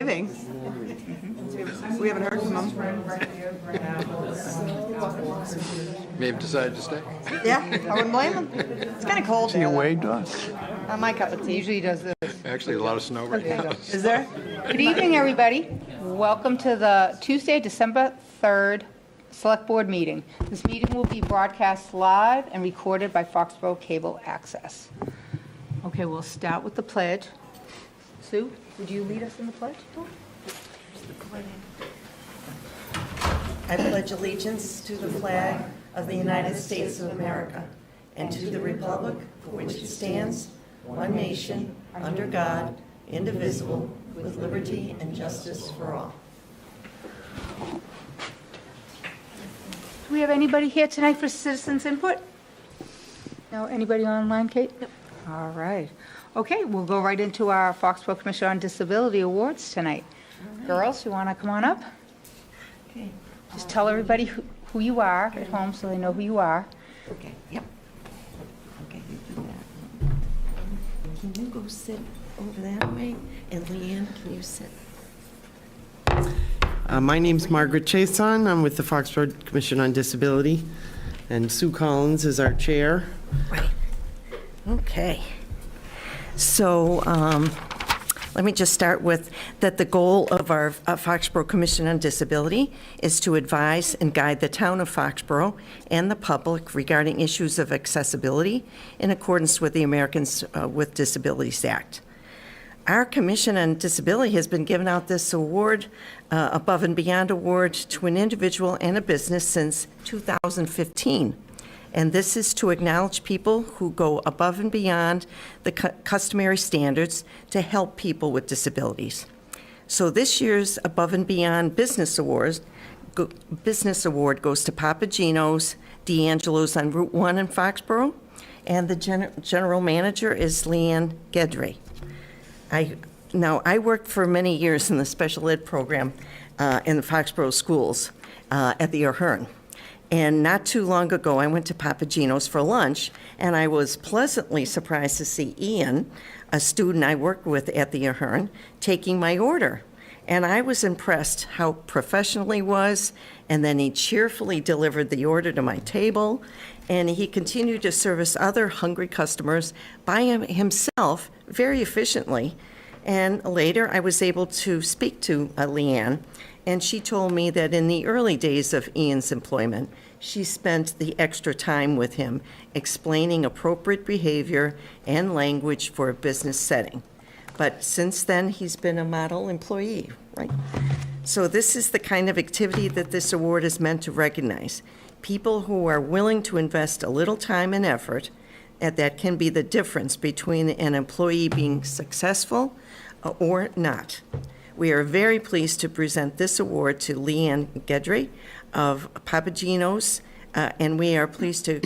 We haven't heard from him. May have decided to stay. Yeah, I wouldn't blame him. It's kind of cold. You waved to us. My cup of tea. Usually does this. Actually, a lot of snow right now. Is there? Good evening, everybody. Welcome to the Tuesday, December 3rd Select Board meeting. This meeting will be broadcast live and recorded by Foxboro Cable Access. Okay, we'll start with the pledge. Sue, would you lead us in the pledge? I pledge allegiance to the flag of the United States of America and to the republic for which it stands, one nation, under God, indivisible, with liberty and justice for all. Do we have anybody here tonight for citizens input? No, anybody online, Kate? No. All right. Okay, we'll go right into our Foxborough Commission on Disability Awards tonight. Girls, you want to come on up? Okay. Just tell everybody who you are at home so they know who you are. Okay, yep. Okay, you do that. Can you go sit over that way? And Leanne, can you sit? My name's Margaret Chason. I'm with the Foxborough Commission on Disability, and Sue Collins is our chair. Right. Okay. So let me just start with that the goal of our Foxborough Commission on Disability is to advise and guide the town of Foxborough and the public regarding issues of accessibility in accordance with the Americans with Disabilities Act. Our Commission on Disability has been giving out this award, Above and Beyond Award, to an individual and a business since 2015. And this is to acknowledge people who go above and beyond the customary standards to help people with disabilities. So this year's Above and Beyond Business Award goes to Papa Gino's, D'Angelo's on Route 1 in Foxborough, and the general manager is Leanne Gedry. I worked for many years in the special ed program in the Foxborough schools at the Ahern. And not too long ago, I went to Papa Gino's for lunch, and I was pleasantly surprised to see Ian, a student I worked with at the Ahern, taking my order. And I was impressed how professional he was, and then he cheerfully delivered the order to my table, and he continued to service other hungry customers by himself very efficiently. And later, I was able to speak to Leanne, and she told me that in the early days of Ian's employment, she spent the extra time with him explaining appropriate behavior and language for a business setting. But since then, he's been a model employee, right? So this is the kind of activity that this award is meant to recognize. People who are willing to invest a little time and effort, and that can be the difference between an employee being successful or not. We are very pleased to present this award to Leanne Gedry of Papa Gino's, and we are pleased to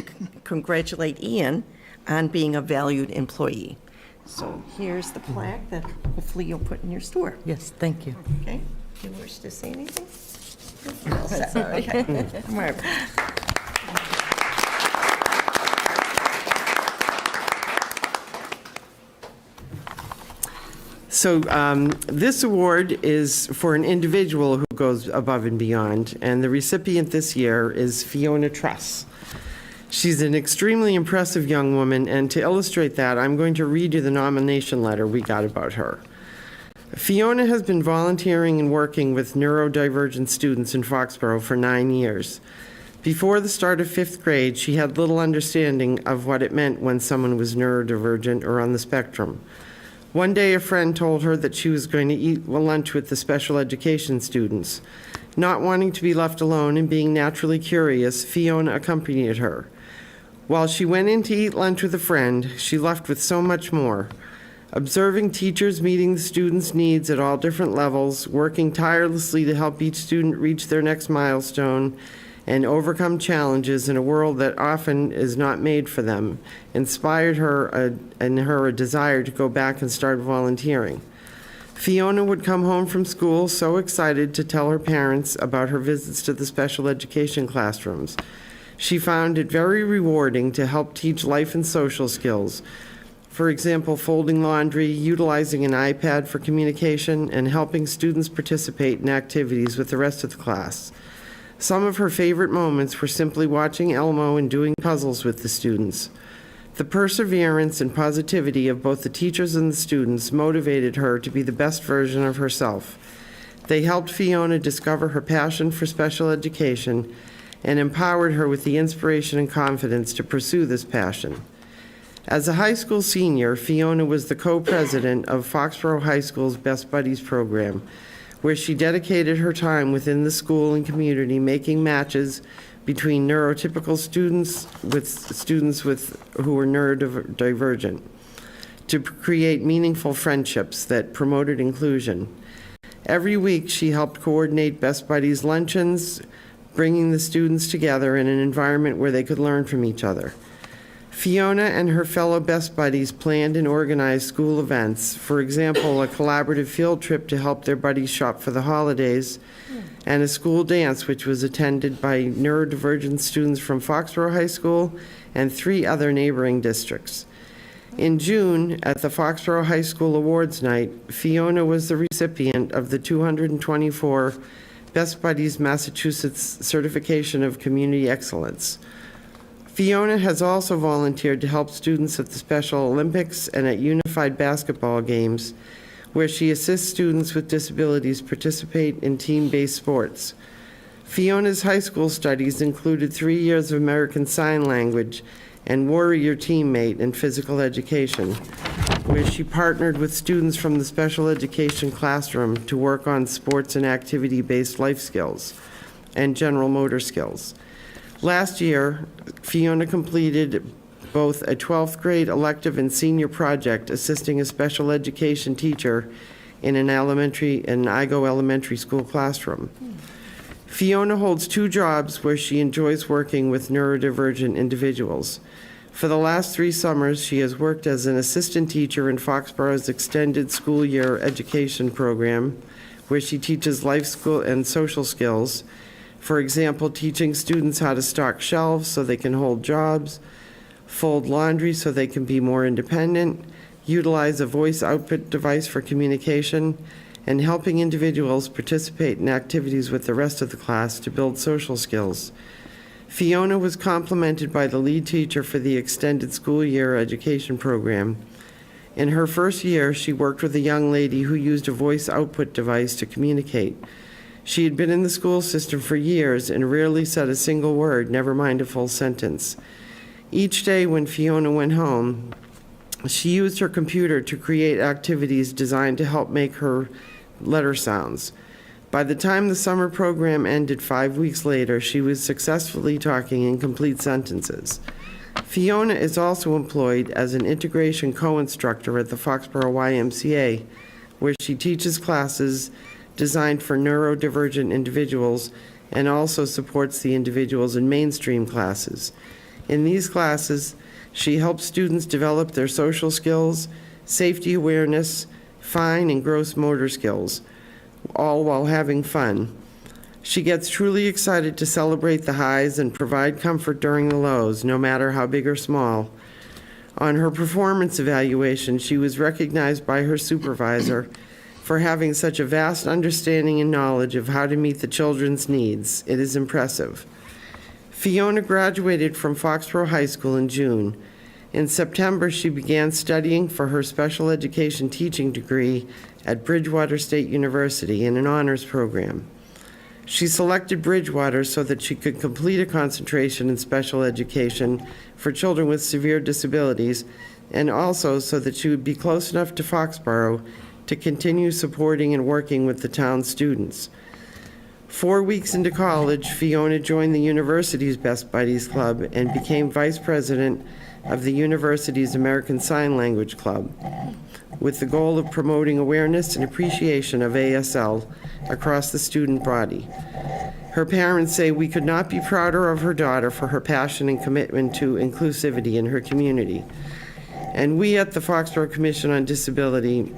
congratulate Ian on being a valued employee. So here's the plaque that hopefully you'll put in your store. Yes, thank you. Okay? Do you wish to say anything? You're all set. Okay. All right. So this award is for an individual who goes above and beyond, and the recipient this year is Fiona Truss. She's an extremely impressive young woman, and to illustrate that, I'm going to read you the nomination letter we got about her. Fiona has been volunteering and working with neurodivergent students in Foxborough for 9 years. Before the start of 5th grade, she had little understanding of what it meant when someone was neurodivergent or on the spectrum. One day, a friend told her that she was going to eat lunch with the special education students. Not wanting to be left alone and being naturally curious, Fiona accompanied her. While she went in to eat lunch with a friend, she left with so much more. Observing teachers meeting the students' needs at all different levels, working tirelessly to help each student reach their next milestone, and overcome challenges in a world that often is not made for them, inspired her a desire to go back and start volunteering. Fiona would come home from school so excited to tell her parents about her visits to the special education classrooms. She found it very rewarding to help teach life and social skills. For example, folding laundry, utilizing an iPad for communication, and helping students participate in activities with the rest of the class. Some of her favorite moments were simply watching Elmo and doing puzzles with the students. The perseverance and positivity of both the teachers and the students motivated her to be the best version of herself. They helped Fiona discover her passion for special education and empowered her with the inspiration and confidence to pursue this passion. As a high school senior, Fiona was the co-president of Foxborough High School's Best Buddies program, where she dedicated her time within the school and community making matches between neurotypical students who were neurodivergent to create meaningful friendships that promoted inclusion. Every week, she helped coordinate Best Buddies luncheons, bringing the students together in an environment where they could learn from each other. Fiona and her fellow Best Buddies planned and organized school events, for example, a collaborative field trip to help their buddies shop for the holidays, and a school dance which was attended by neurodivergent students from Foxborough High School and 3 other neighboring districts. In June, at the Foxborough High School Awards Night, Fiona was the recipient of the 224 Best Buddies Massachusetts Certification of Community Excellence. Fiona has also volunteered to help students at the Special Olympics and at Unified Basketball Games, where she assists students with disabilities participate in team-based sports. Fiona's high school studies included 3 years of American Sign Language and Warrior Teammate in physical education, where she partnered with students from the special education classroom to work on sports and activity-based life skills and general motor skills. Last year, Fiona completed both a 12th grade elective and senior project assisting a special education teacher in an IGO elementary school classroom. Fiona holds 2 jobs where she enjoys working with neurodivergent individuals. For the last 3 summers, she has worked as an assistant teacher in Foxborough's extended school year education program, where she teaches life skill and social skills. For example, teaching students how to stock shelves so they can hold jobs, fold laundry so they can be more independent, utilize a voice output device for communication, and helping individuals participate in activities with the rest of the class to build social skills. Fiona was complimented by the lead teacher for the extended school year education program. In her first year, she worked with a young lady who used a voice output device to communicate. She had been in the school system for years and rarely said a single word, never mind a full sentence. Each day when Fiona went home, she used her computer to create activities designed to help make her letter sounds. By the time the summer program ended 5 weeks later, she was successfully talking in complete sentences. Fiona is also employed as an integration co-instructor at the Foxborough YMCA, where she teaches classes designed for neurodivergent individuals and also supports the individuals in mainstream classes. In these classes, she helps students develop their social skills, safety awareness, fine and gross motor skills, all while having fun. She gets truly excited to celebrate the highs and provide comfort during the lows, no matter how big or small. On her performance evaluation, she was recognized by her supervisor for having such a vast understanding and knowledge of how to meet the children's needs. It is impressive. Fiona graduated from Foxborough High School in June. In September, she began studying for her special education teaching degree at Bridgewater State University in an honors program. She selected Bridgewater so that she could complete a concentration in special education for children with severe disabilities, and also so that she would be close enough to Foxborough to continue supporting and working with the town's students. 4 weeks into college, Fiona joined the university's Best Buddies Club and became vice president of the university's American Sign Language Club, with the goal of promoting awareness and appreciation of ASL across the student body. Her parents say we could not be prouder of her daughter for her passion and commitment to inclusivity in her community. And we at the Foxborough Commission on Disability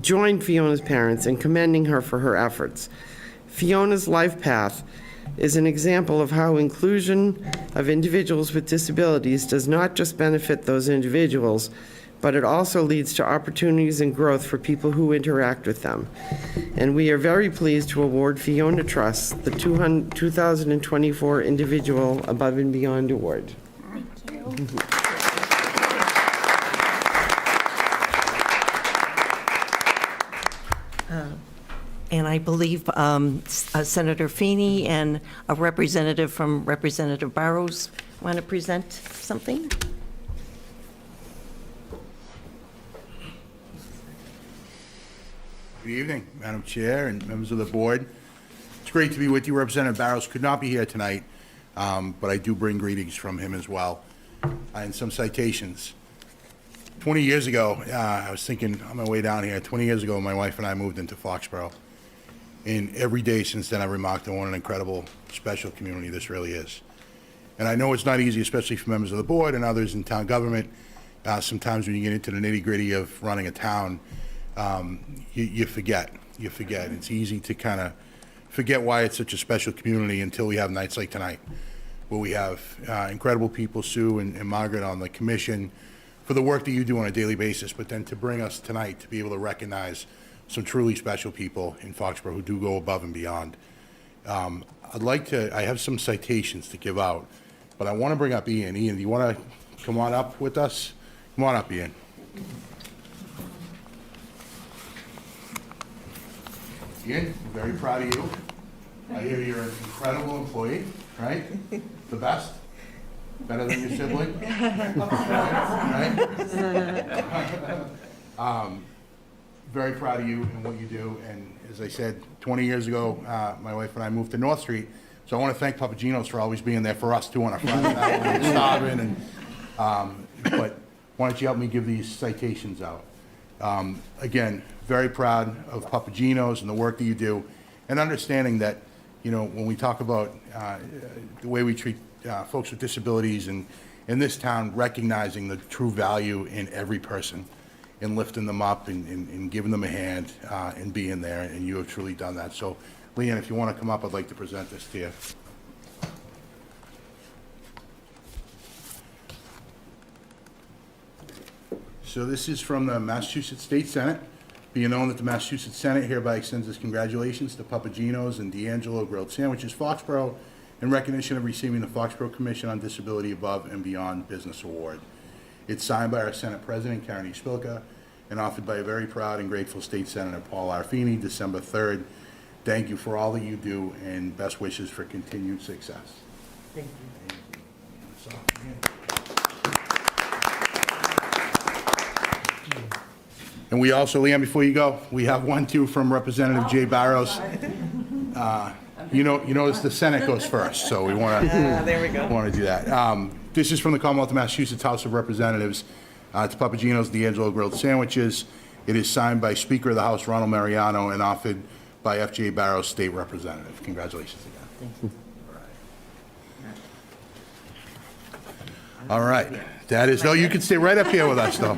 joined Fiona's parents in commending her for her efforts. Fiona's life path is an example of how inclusion of individuals with disabilities does not just benefit those individuals, but it also leads to opportunities and growth for people who interact with them. And we are very pleased to award Fiona Truss the 2024 Individual Above and Beyond Award. And I believe Senator Feeney and a representative from Representative Barrows want to present something. Good evening, Madam Chair and members of the board. It's great to be with you. Representative Barrows could not be here tonight, but I do bring greetings from him as well, and some citations. 20 years ago, I was thinking on my way down here, 20 years ago, my wife and I moved into Foxborough. And every day since then, I've remarked on what an incredible, special community this really is. And I know it's not easy, especially for members of the board and others in town government. Sometimes when you get into the nitty-gritty of running a town, you forget. It's easy to kind of forget why it's such a special community until we have nights like tonight, where we have incredible people, Sue and Margaret on the commission, for the work that you do on a daily basis, but then to bring us tonight to be able to recognize some truly special people in Foxborough who do go above and beyond. I have some citations to give out, but I want to bring up Ian. Ian, do you want to come on up with us? Come on up, Ian. Ian, I'm very proud of you. I hear you're an incredible employee, right? The best? Better than your sibling? Right? Very proud of you and what you do. And as I said, 20 years ago, my wife and I moved to North Street. So I want to thank Papagino's for always being there for us too on a Friday night when we're starving. But why don't you help me give these citations out? Again, very proud of Papagino's and the work that you do, and understanding that, you know, when we talk about the way we treat folks with disabilities and in this town, recognizing the true value in every person and lifting them up and giving them a hand and being there, and you have truly done that. So, Leanne, if you want to come up, I'd like to present this to you. So this is from the Massachusetts State Senate. Be it known that the Massachusetts Senate hereby extends its congratulations to Papagino's and D'Angelo Grilled Sandwiches, Foxborough, in recognition of receiving the Foxborough Commission on Disability Above and Beyond Business Award. It's signed by our Senate President, Karen Spilka, and offered by a very proud and grateful State Senator Paul R. Feeney, December 3rd. Thank you for all that you do, and best wishes for continued success. Thank you. And we also, Leanne, before you go, we have one, too, from Representative Jay Barrows. You notice the Senate goes first, so we want to do that. This is from the Commonwealth of Massachusetts House of Representatives to Papagino's D'Angelo Grilled Sandwiches. It is signed by Speaker of the House Ronald Mariano and offered by F.J. Barrows, State Representative. Congratulations again. Thank you. All right. That is, no, you can stay right up here with us, though.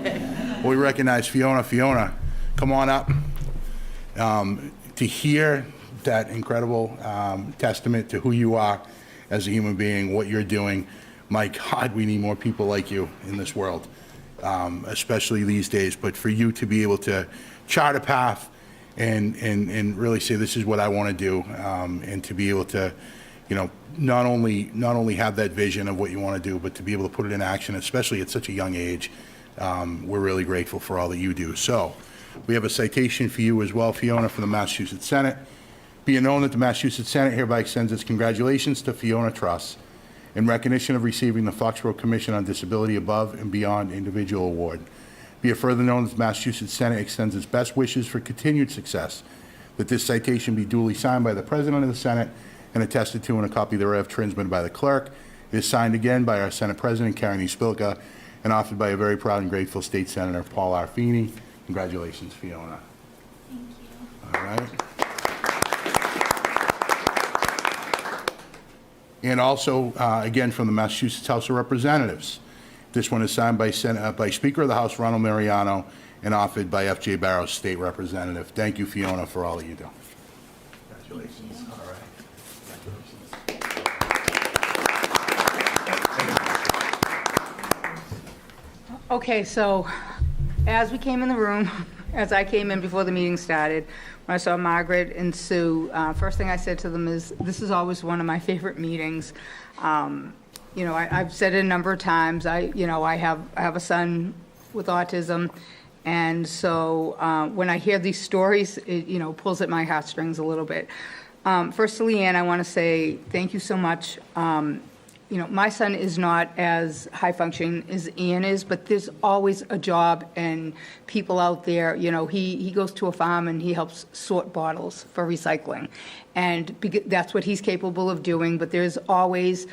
We recognize Fiona. Fiona, come on up. To hear that incredible testament to who you are as a human being, what you're doing, my God, we need more people like you in this world, especially these days. But for you to be able to chart a path and really say, this is what I want to do, and to be able to, you know, not only have that vision of what you want to do, but to be able to put it in action, especially at such a young age. We're really grateful for all that you do. So we have a citation for you as well, Fiona, from the Massachusetts Senate. Be it known that the Massachusetts Senate hereby extends its congratulations to Fiona Truss in recognition of receiving the Foxborough Commission on Disability Above and Beyond Individual Award. Be it further known that the Massachusetts Senate extends its best wishes for continued success, that this citation be duly signed by the President of the Senate and attested to, and a copy thereof transmitted by the clerk. It is signed again by our Senate President, Karen Spilka, and offered by a very proud and grateful State Senator, Paul R. Feeney. Congratulations, Fiona. Thank you. All right. And also, again, from the Massachusetts House of Representatives. This one is signed by Speaker of the House, Ronald Mariano, and offered by F.J. Barrows, State Representative. Thank you, Fiona, for all that you do. Congratulations. All right. Okay, so as we came in the room, as I came in before the meeting started, when I saw Margaret and Sue, first thing I said to them is, this is always one of my favorite meetings. I've said it a number of times. I have a son with autism, and so when I hear these stories, it pulls at my heartstrings a little bit. First to Leanne, I want to say thank you so much. My son is not as high functioning as Ian is, but there's always a job and people out there. He goes to a farm and he helps sort bottles for recycling, and that's what he's capable of doing. But there's always,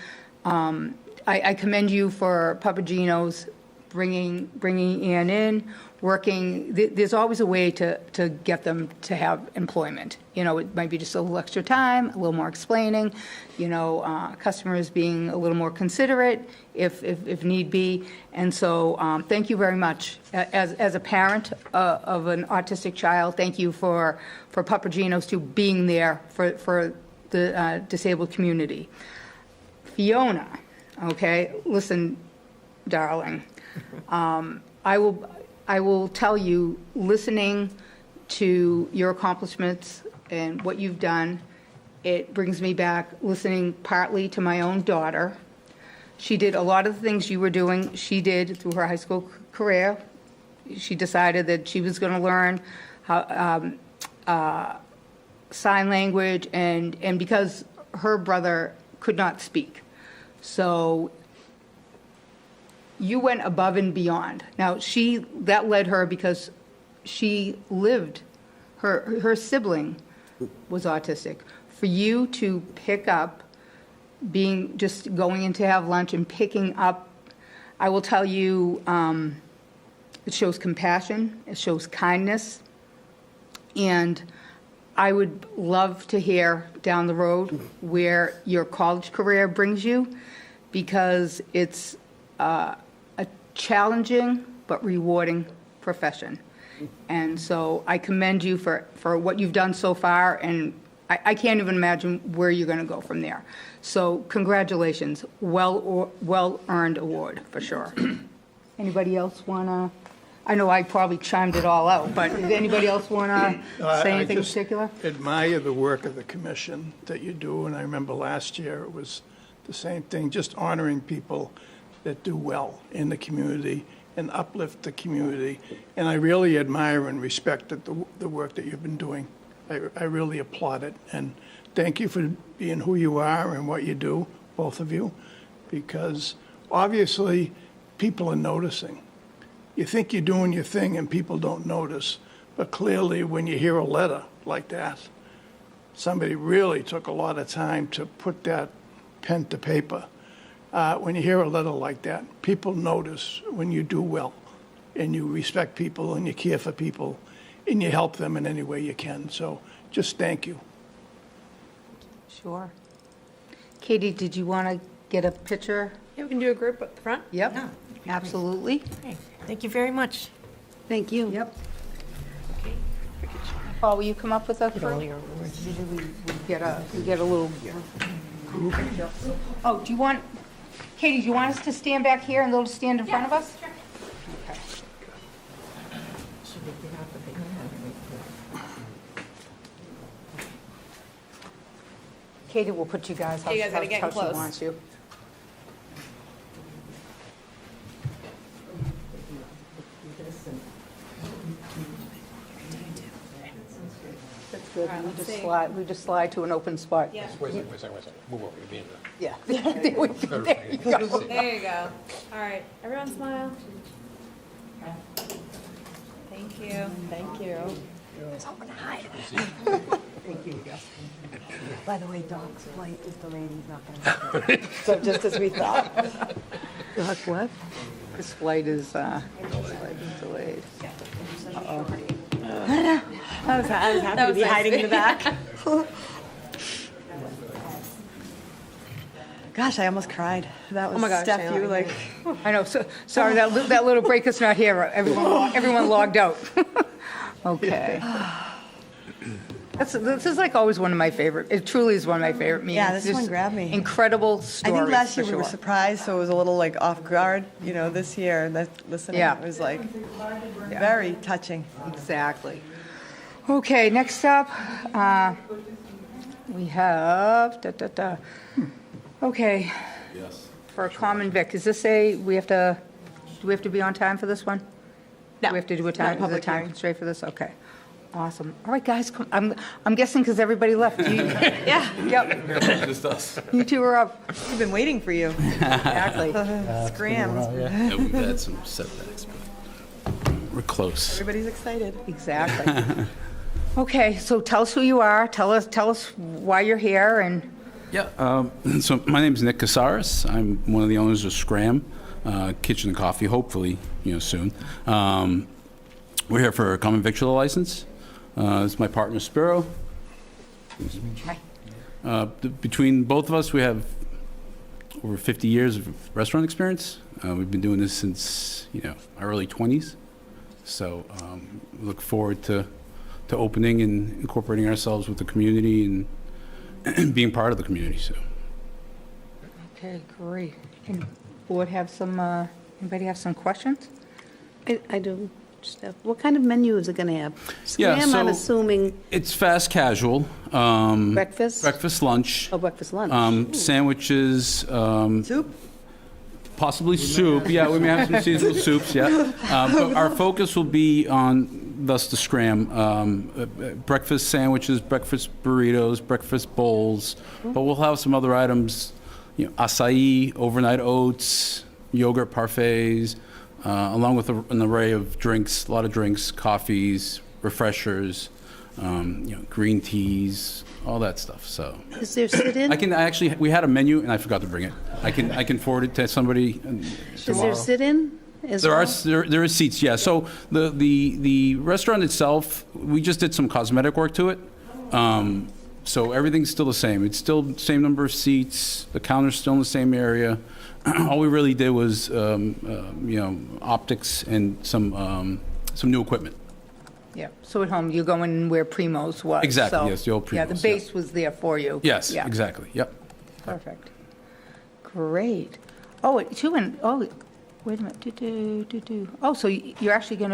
I commend you for Papagino's bringing Ian in, working. There's always a way to get them to have employment. It might be just a little extra time, a little more explaining, customers being a little more considerate if need be. And so thank you very much. As a parent of an autistic child, thank you for Papagino's to being there for the disabled community. Fiona, okay, listen, darling, I will tell you, listening to your accomplishments and what you've done, it brings me back listening partly to my own daughter. She did a lot of the things you were doing, she did through her high school career. She decided that she was going to learn how, sign language, and because her brother could not speak. So you went above and beyond. Now, that led her because she lived, her sibling was autistic. For you to pick up, just going in to have lunch and picking up, I will tell you, it shows compassion, it shows kindness, and I would love to hear down the road where your college career brings you, because it's a challenging but rewarding profession. And so I commend you for what you've done so far, and I can't even imagine where you're going to go from there. So congratulations, well-earned award for sure. Anybody else want to? I know I probably chimed it all out, but does anybody else want to say anything in particular? I admire the work of the commission that you do, and I remember last year it was the same thing, just honoring people that do well in the community and uplift the community. And I really admire and respect the work that you've been doing. I really applaud it. And thank you for being who you are and what you do, both of you, because obviously people are noticing. You think you're doing your thing and people don't notice, but clearly when you hear a letter like that, somebody really took a lot of time to put that pen to paper. When you hear a letter like that, people notice when you do well, and you respect people, and you care for people, and you help them in any way you can. So just thank you. Sure. Katie, did you want to get a picture? Yeah, we can do a group at the front. Yep, absolutely. Thank you very much. Thank you. Yep. Paul, will you come up with us? We get a little group. Oh, do you want, Katie, do you want us to stand back here and they'll stand in front of us? Okay. Katie will put you guys, You guys gotta get how she close. wants you. That's good. All right, let's see. We just slide to an open spot. Yeah. Wait a second. Move over, you're being Yeah. There we go. There you go. There you go. All right, everyone smile. Thank you. Thank you. By the way, Doc's flight is delayed, he's not going to. So just as we thought. Doc, what? His flight is delayed. Uh-oh. I was happy That to was be nice. hiding in the back. Gosh, I almost cried. That was my gosh, Steph, Taylor, you like, I know, so, sorry, that little break is not here. Everyone logged out. Okay. This is like always one of my favorite, it truly is one of my favorite meetings. Yeah, this Just one grabbed me. Incredible I stories, think last year for we were sure. surprised, so it was a little like off guard. This year, listening, Yeah. it was like very touching. Exactly. Okay, next up, we have, okay. Yes. For a common vic, is this do we have to be on time for this one? No. Do we have to do a Not a time, is public it time hearing. constraint for this? Okay. Awesome. All right, guys, I'm guessing because everybody left. Yeah, Yep. You two are up. we've been waiting for you. Exactly. Scrams. Yeah, we've had some setbacks, but we're close. Everybody's excited. Exactly. Okay, so tell us who you are. Tell us why you're here, and Yeah. So my name is Nick Casares. I'm one of the owners of Scram Kitchen and Coffee. Hopefully, soon. We're here for a common victual license. It's my partner Spiro. Between both of us, we have over 50 years of restaurant experience. We've been doing this since our early 20s. So we look forward to opening and incorporating ourselves with the community and being part of the community. So. okay, great. And board have some? Anybody have some questions? I do. What kind of menu is it going to have? Yeah, Scram, I'm so- assuming It's fast casual. breakfast? Breakfast, lunch. Oh, breakfast, lunch. Sandwiches, Soup? possibly soup. Yeah, we may have some seasonal soups, yeah. But our focus will be on, thus the Scram, breakfast sandwiches, breakfast burritos, breakfast bowls. But we'll have some other items, acai, overnight oats, yogurt parfaits, along with an array of drinks, a lot of drinks, coffees, refreshers, green teas, all that stuff. So Is there sit-in? we had a menu and I forgot to bring it. I can forward it to somebody Is tomorrow. there sit-in as There well? are seats, yeah. So the restaurant itself, we just did some cosmetic work to it. So everything's still the same. It's still the same number of seats. The counter's still in the same area. All we really did was, optics and some new equipment. Yeah. So at home, you go in where Primo's was. Exactly, so- yes, the old Yeah, the Primo's, yeah. base was there for you. Yes, Yeah. exactly. Yep. Perfect. Great. Oh, wait a minute. Oh, so you're actually going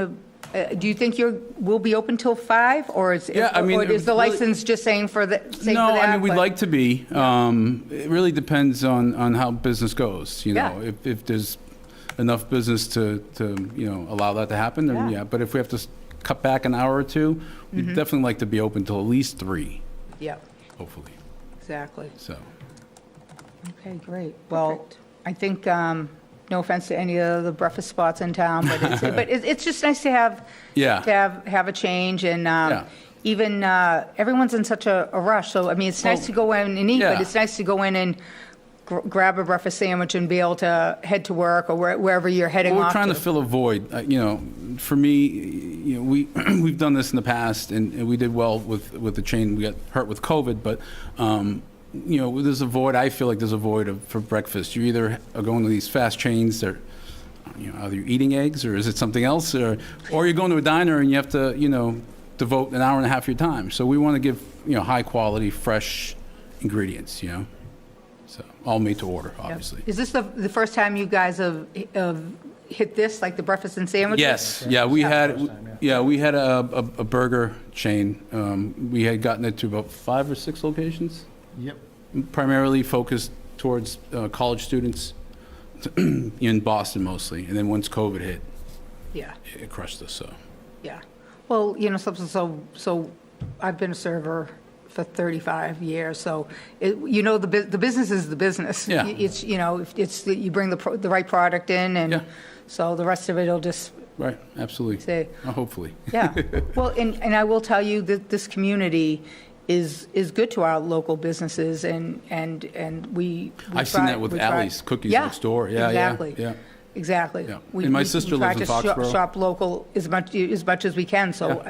to, do you think we'll be open till 5? Or is Yeah, I mean, or is the really- license just saying for that? No, I mean, we'd like to be. It really depends on how business goes, Yeah. If there's enough business to allow that to happen, then Yeah. yeah. But if we have to cut back an hour or two, we'd definitely like to be open till at least 3, Yeah, hopefully. exactly. So, Okay, great. Well, I think, no offense to any of the breakfast spots in town, but it's just nice to have, yeah. have a change, and Yeah. even, everyone's in such a rush, so, I mean, it's nice to go in and eat, but yeah. it's nice to go in and grab a breakfast sandwich and be able to head to work or wherever you're heading Well, off we're trying to to. fill a void. For me, we've done this in the past, and we did well with the chain. We got hurt with COVID, but there's a void. I feel like there's a void for breakfast. You either are going to these fast chains that, either you're eating eggs or is it something else, or you're going to a diner and you have to, devote an hour and a half of your time. So we want to give high quality, fresh ingredients. So all made to order, obviously. Is this the first time you guys have hit this, like the breakfast and sandwiches? Yes, yeah, we had a burger chain. We had gotten it to about 5 or 6 locations. Yep. Primarily focused towards college students in Boston mostly, and then once COVID hit, Yeah, it crushed us. So yeah. Well, so I've been a server for 35 years, so the business is the business. Yeah. It's you bring the right product in, and Yeah. so the rest of it will just right, absolutely. say, Hopefully. yeah. Well, and I will tell you that this community is good to our local businesses, and we I've seen that with Allie's Cookies next door. Yeah, exactly. yeah. Exactly. Yeah. And my sister lives in try to Foxborough. shop local as much as we can. So,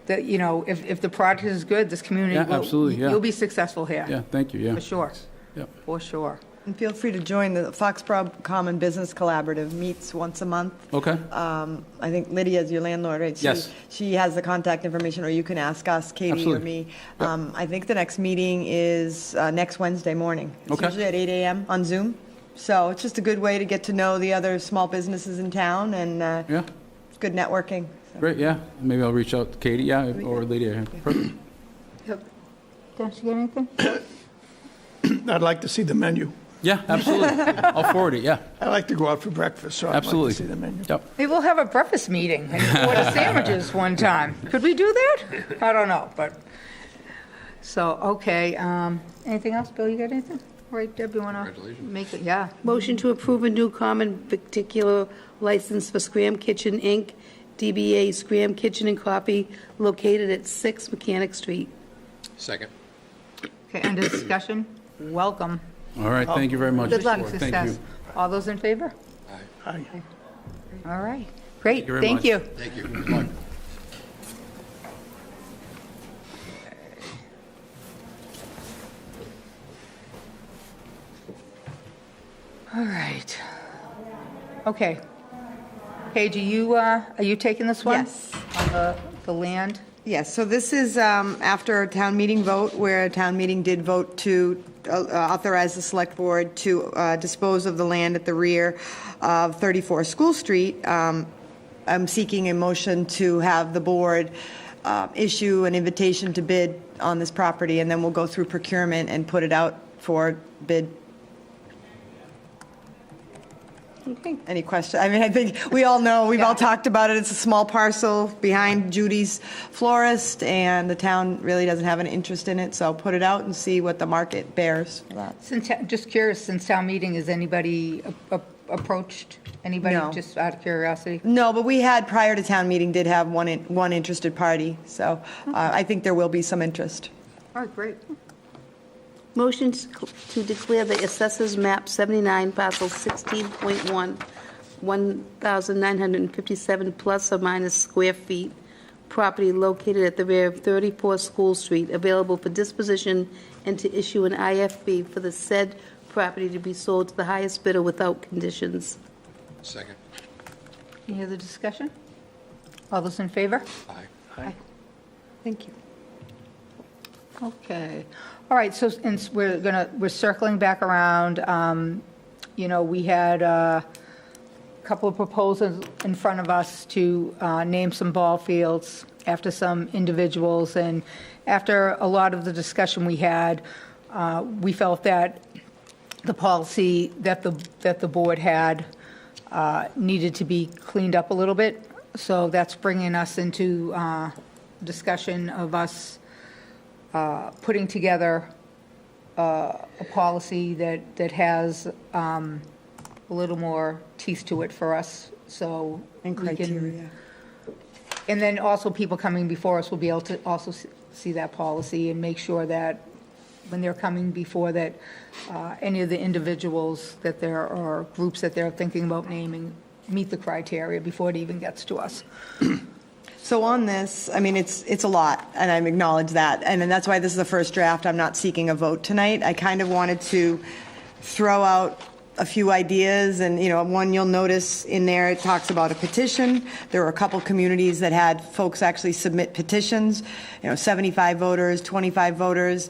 if the product is good, this community Yeah, will, absolutely, yeah. you'll be successful here. Yeah, thank you. Yeah. For sure. Yep. For sure. And feel free to join the Foxborough Common Business Collaborative, meets once a month. Okay. I think Lydia is your landlord, right? Yes. She has the contact information, or you can ask us, Katie or Absolutely. me. I think the next meeting is next Wednesday morning. It's Okay. usually at 8 a.m. on Zoom. So it's just a good way to get to know the other small businesses in town, and Yeah, it's good networking. So. great, yeah. Maybe I'll reach out to Katie, yeah, or Lydia. Perfect. Don't you get anything? I'd like to see the menu. Yeah, absolutely. I'll forward it, yeah, I like to go out for breakfast, so I'd like absolutely. to see the menu. Yep. Maybe we'll have a breakfast meeting and order sandwiches one time. Could we do that? I don't know, but, so, okay. Anything else? Bill, you got anything? All right, Deb, you want to make it? Yeah. Motion to approve a new common particular license for Scram Kitchen, Inc., DBA Scram Kitchen and Coffee, located at 6 Mechanic Street. Second. Okay, under discussion? Welcome. All right, thank you very much. Good luck, Thank success. you. All those in favor? Aye. All right, great, you very thank much. you. Thank you. Good luck. All right. Okay. Paige, are you taking this one? Yes. On the land? Yes, so this is after a town meeting vote, where a town meeting did vote to authorize the select board to dispose of the land at the rear of 34 School Street. I'm seeking a motion to have the board issue an invitation to bid on this property, and then we'll go through procurement and put it out for bid. Okay. Any question? I mean, I think we all know, we've all talked about it. It's a small parcel behind Judy's Florist, and the town really doesn't have an interest in it, so put it out and see what the market bears for that. Just curious, since town meeting, has anybody approached anybody, No. just out of curiosity? No, but we had, prior to town meeting, did have one interested party, so I think there will be some interest. All right, great. Motion to declare the assessors map 79, parcel 16.1, 1,957 plus or minus square feet, property located at the rear of 34 School Street, available for disposition, and to issue an IFB for the said property to be sold to the highest bidder without conditions. Second. Any other discussion? All those in favor? Aye. Thank you. Okay. All right, so since we're circling back around, we had a couple of proposals in front of us to name some ball fields after some individuals, and after a lot of the discussion we had, we felt that the policy that the board had needed to be cleaned up a little bit, so that's bringing us into discussion of us putting together a policy that has a little more teeth to it for us, so And we can- criteria. And then also people coming before us will be able to also see that policy and make sure that when they're coming before that, any of the individuals that there are groups that they're thinking about naming meet the criteria before it even gets to us. So on this, I mean, it's a lot, and I acknowledge that, and then that's why this is the first draft. I'm not seeking a vote tonight. I kind of wanted to throw out a few ideas, and, one you'll notice in there, it talks about a petition. There were a couple communities that had folks actually submit petitions, 75 voters, 25 voters.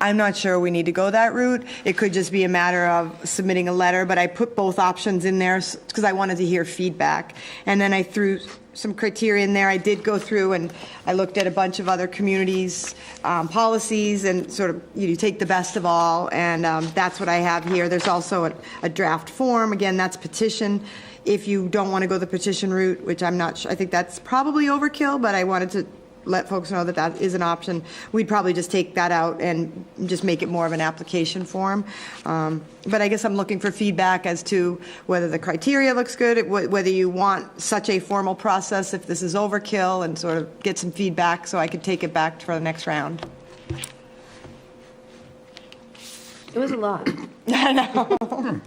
I'm not sure we need to go that route. It could just be a matter of submitting a letter, but I put both options in there because I wanted to hear feedback. And then I threw some criteria in there. I did go through and I looked at a bunch of other communities' policies and sort of, you take the best of all, and that's what I have here. There's also a draft form. Again, that's petition. If you don't want to go the petition route, which I'm not sure, I think that's probably overkill, but I wanted to let folks know that that is an option. We'd probably just take that out and just make it more of an application form. But I guess I'm looking for feedback as to whether the criteria looks good, whether you want such a formal process, if this is overkill, and sort of get some feedback so I could take it back for the next round. It was a lot. I know.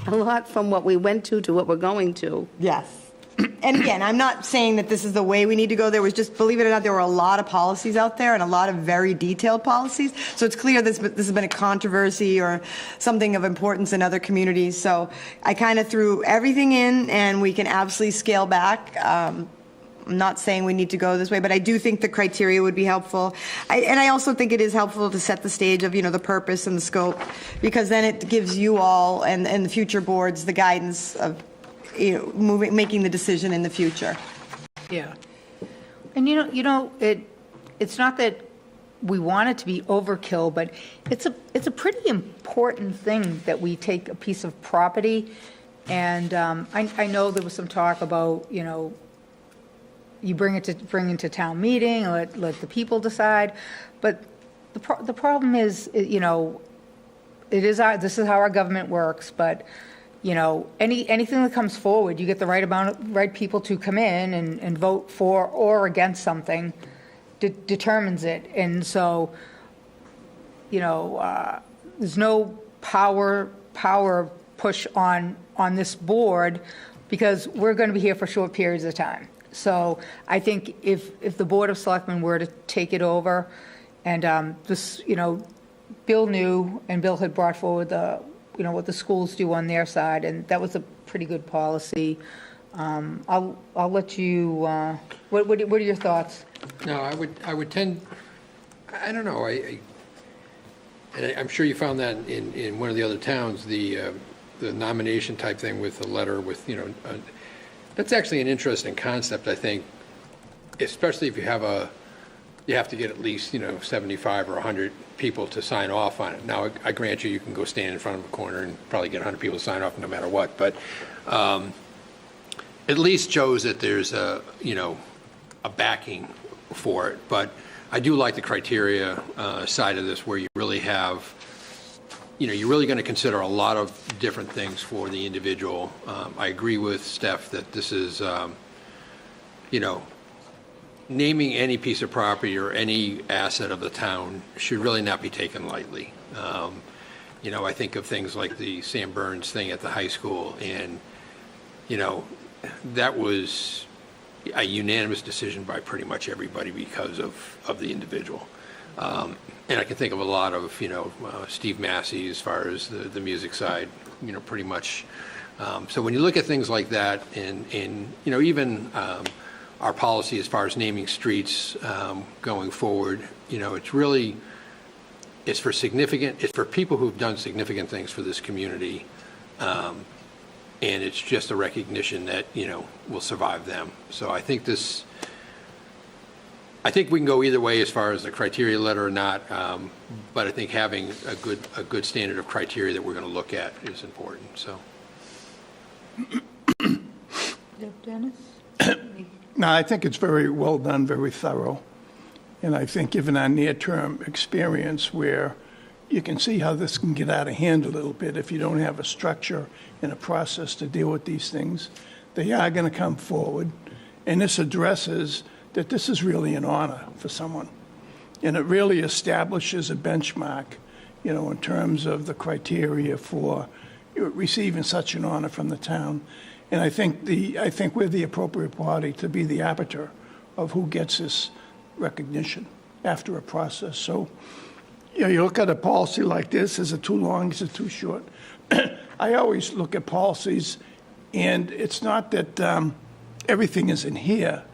A lot from what we went to what we're going to. Yes. And again, I'm not saying that this is the way we need to go. There was just, believe it or not, there were a lot of policies out there and a lot of very detailed policies. So it's clear this has been a controversy or something of importance in other communities. So I kind of threw everything in, and we can absolutely scale back. I'm not saying we need to go this way, but I do think the criteria would be helpful. And I also think it is helpful to set the stage of, the purpose and the scope, because then it gives you all and the future boards the guidance of, making the decision in the future. Yeah. And it's not that we want it to be overkill, but it's a pretty important thing that we take a piece of property. And I know there was some talk about, you bring it to town meeting, let the people decide. But the problem is, this is how our government works. But anything that comes forward, you get the right people to come in and vote for or against something, determines it. And so, there's no power push on this board, because we're going to be here for short periods of time. So I think if the Board of Selectmen were to take it over, and this, Bill knew, and Bill had brought forward what the schools do on their side, and that was a pretty good policy. I'll let you. What are your thoughts? No, I would tend, I don't know, and I'm sure you found that in one of the other towns, the nomination type thing with the letter with, that's actually an interesting concept, I think, especially if you have to get at least, 75 or 100 people to sign off on it. Now, I grant you can go stand in front of a corner and probably get 100 people to sign off no matter what, but at least shows that there's a backing for it. But I do like the criteria side of this, where you really have, you're really going to consider a lot of different things for the individual. I agree with Steph that this is, naming any piece of property or any asset of the town should really not be taken lightly. I think of things like the Sam Burns thing at the high school, and, that was a unanimous decision by pretty much everybody because of the individual. And I can think of a lot of, Steve Massey as far as the music side, pretty much. So when you look at things like that, and even our policy as far as naming streets going forward, it's for people who've done significant things for this community. And it's just a recognition that, will survive them. So I think we can go either way as far as the criteria letter or not, but I think having a good standard of criteria that we're going to look at is important. So, Dennis? No, I think it's very well done, very thorough. And I think given our near-term experience, where you can see how this can get out of hand a little bit if you don't have a structure and a process to deal with these things, they are going to come forward. And this addresses that this is really an honor for someone. And it really establishes a benchmark, in terms of the criteria for receiving such an honor from the town. And I think we're the appropriate party to be the arbiter of who gets this recognition after a process. So, you look at a policy like this, is it too long, is it too short? I always look at policies, and it's not that everything is in here.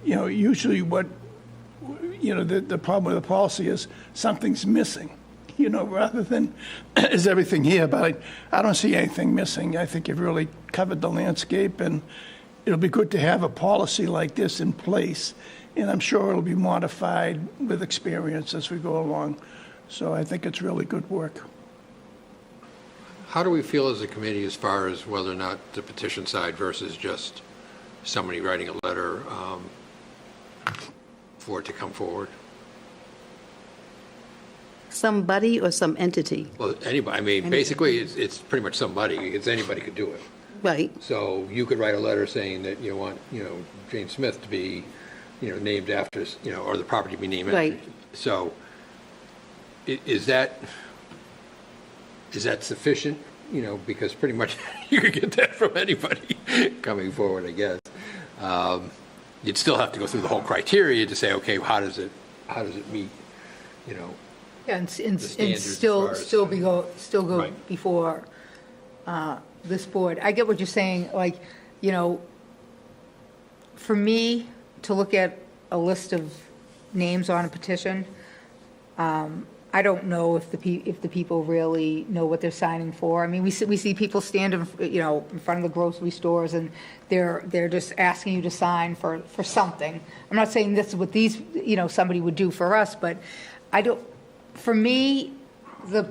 Usually what, the problem with the policy is something's missing, rather than is everything here. But I don't see anything missing. I think you've really covered the landscape, and it'll be good to have a policy like this in place. And I'm sure it'll be modified with experience as we go along. So I think it's really good work. how do we feel as a committee as far as whether or not the petition side versus just somebody writing a letter for it to come forward? Somebody or some entity? Well, anybody. I mean, basically, it's pretty much somebody. It's anybody could do it. Right. So you could write a letter saying that you want, Jane Smith to be, named after, or the property to be named Right. after. So is that sufficient? Because pretty much you could get that from anybody coming forward, I guess. You'd still have to go through the whole criteria to say, okay, how does it meet, you know? Yeah, and standards as still, far as- still go Right. before this board. I get what you're saying, like, you know, for me to look at a list of names on a petition, I don't know if the people really know what they're signing for. I mean, we see people stand in, you know, in front of the grocery stores, and they're just asking you to sign for something. I'm not saying this is what these, you know, somebody would do for us, but I don't, for me, the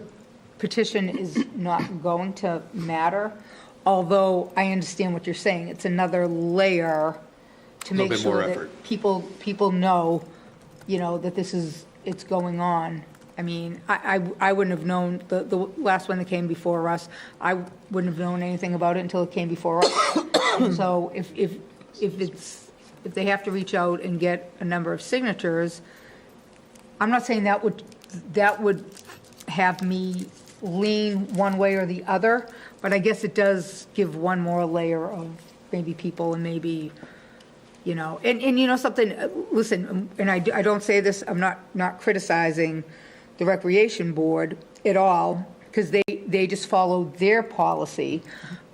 petition is not going to matter, although I understand what you're saying. It's another layer to Little make bit more sure effort. that people know, you know, that it's going on. I mean, I wouldn't have known, the last one that came before us, I wouldn't have known anything about it until it came before us. And so if they have to reach out and get a number of signatures, I'm not saying that would have me lean one way or the other, but I guess it does give one more layer of maybe people and maybe, you know, and you know something, listen, and I don't say this, I'm not criticizing the Recreation Board at all, because they just follow their policy.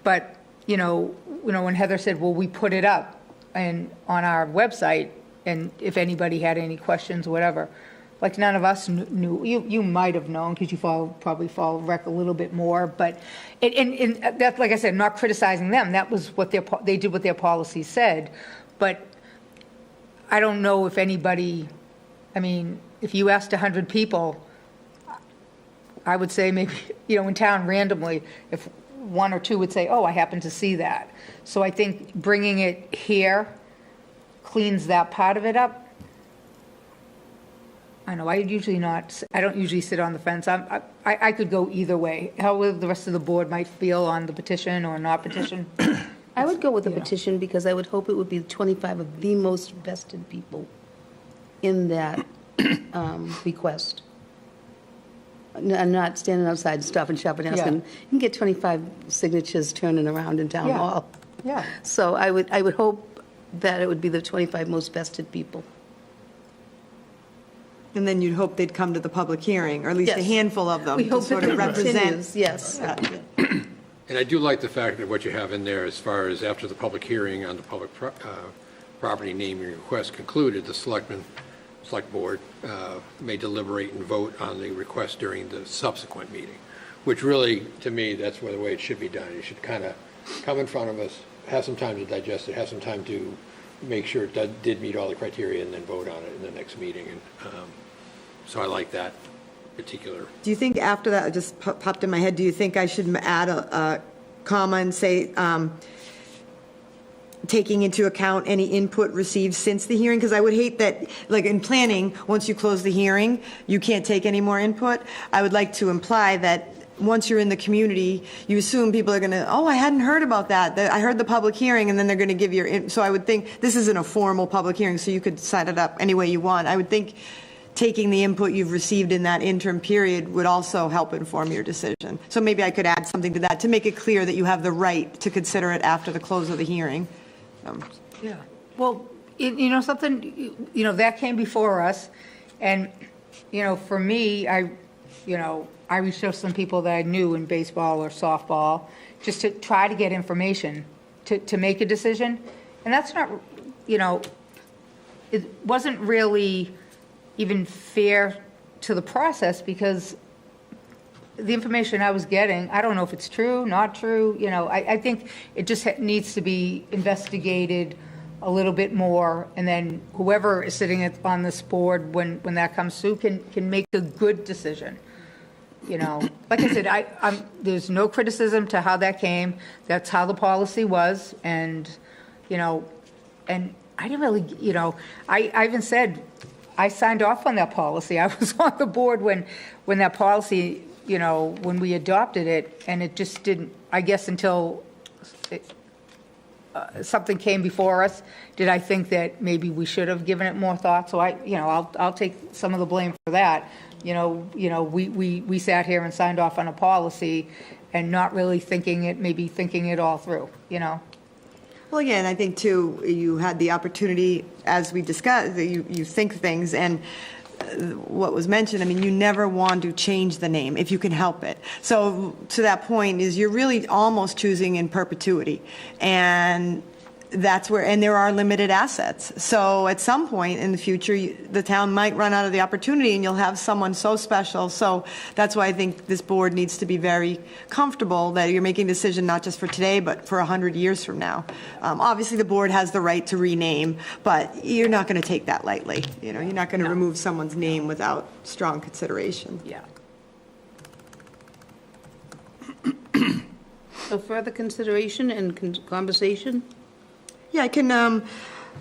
But, you know, when Heather said, well, we put it up and on our website, and if anybody had any questions, whatever, like none of us knew. You might have known because you probably follow rec a little bit more, but and that's, like I said, I'm not criticizing them. That was what they did what their policy said, but I don't know if anybody, I mean, if you asked 100 people, I would say maybe, you know, in town randomly, if one or two would say, oh, I happened to see that. So I think bringing it here cleans that part of it up. I know, I don't usually sit on the fence. I could go either way. How the rest of the board might feel on the petition or not petition. I would go with the petition because I would hope it would be 25 of the most vested people in that request. I'm not standing outside Stop and Shop and asking, you can get 25 signatures turning around in town Yeah. hall. Yeah. So I would hope that it would be the 25 most vested people. And then you'd hope they'd come to the public hearing, or at least a Yes. handful of them, We to hope sort that of it represent. continues, yes. And I do like the fact that what you have in there as far as after the public hearing on the public property naming request concluded, the select board may deliberate and vote on the request during the subsequent meeting, which really, to me, that's the way it should be done. You should kind of come in front of us, have some time to digest it, have some time to make sure it did meet all the criteria, and then vote on it in the next meeting. And so I like that particular. Do you think after that, it just popped in my head, do you think I should add a comma and say, taking into account any input received since the hearing? Because I would hate that, like in planning, once you close the hearing, you can't take any more input. I would like to imply that once you're in the community, you assume people are going to, oh, I hadn't heard about that. I heard the public hearing, and then they're going to give your, so I would think, this isn't a formal public hearing, so you could set it up any way you want. I would think taking the input you've received in that interim period would also help inform your decision. So maybe I could add something to that to make it clear that you have the right to consider it after the close of the hearing. Yeah. Well, you know, something, you know, that came before us, and, you know, for me, I reached out to some people that I knew in baseball or softball, just to try to get information to make a decision. And that's not, you know, it wasn't really even fair to the process, because the information I was getting, I don't know if it's true, not true, you know, I think it just needs to be investigated a little bit more, and then whoever is sitting on this board when that comes through can make a good decision. You know, like I said, there's no criticism to how that came. That's how the policy was, and, you know, and I didn't really, you know, I even said, I signed off on that policy. I was on the board when that policy, you know, when we adopted it, and it just didn't, I guess until something came before us, did I think that maybe we should have given it more thought. So I'll take some of the blame for that. You know, we sat here and signed off on a policy and not really thinking it all through, you know. Well, again, I think too, you had the opportunity, as we discussed, that you think things, and what was mentioned, I mean, you never want to change the name if you can help it. So to that point is you're really almost choosing in perpetuity. And that's where, and there are limited assets. So at some point in the future, the town might run out of the opportunity and you'll have someone so special. So that's why I think this board needs to be very comfortable that you're making a decision not just for today, but for 100 years from now. Obviously, the board has the right to rename, but you're not going to take that lightly. You know, you're not going to remove someone's name without strong consideration. Yeah. So further consideration and conversation? Yeah, I can,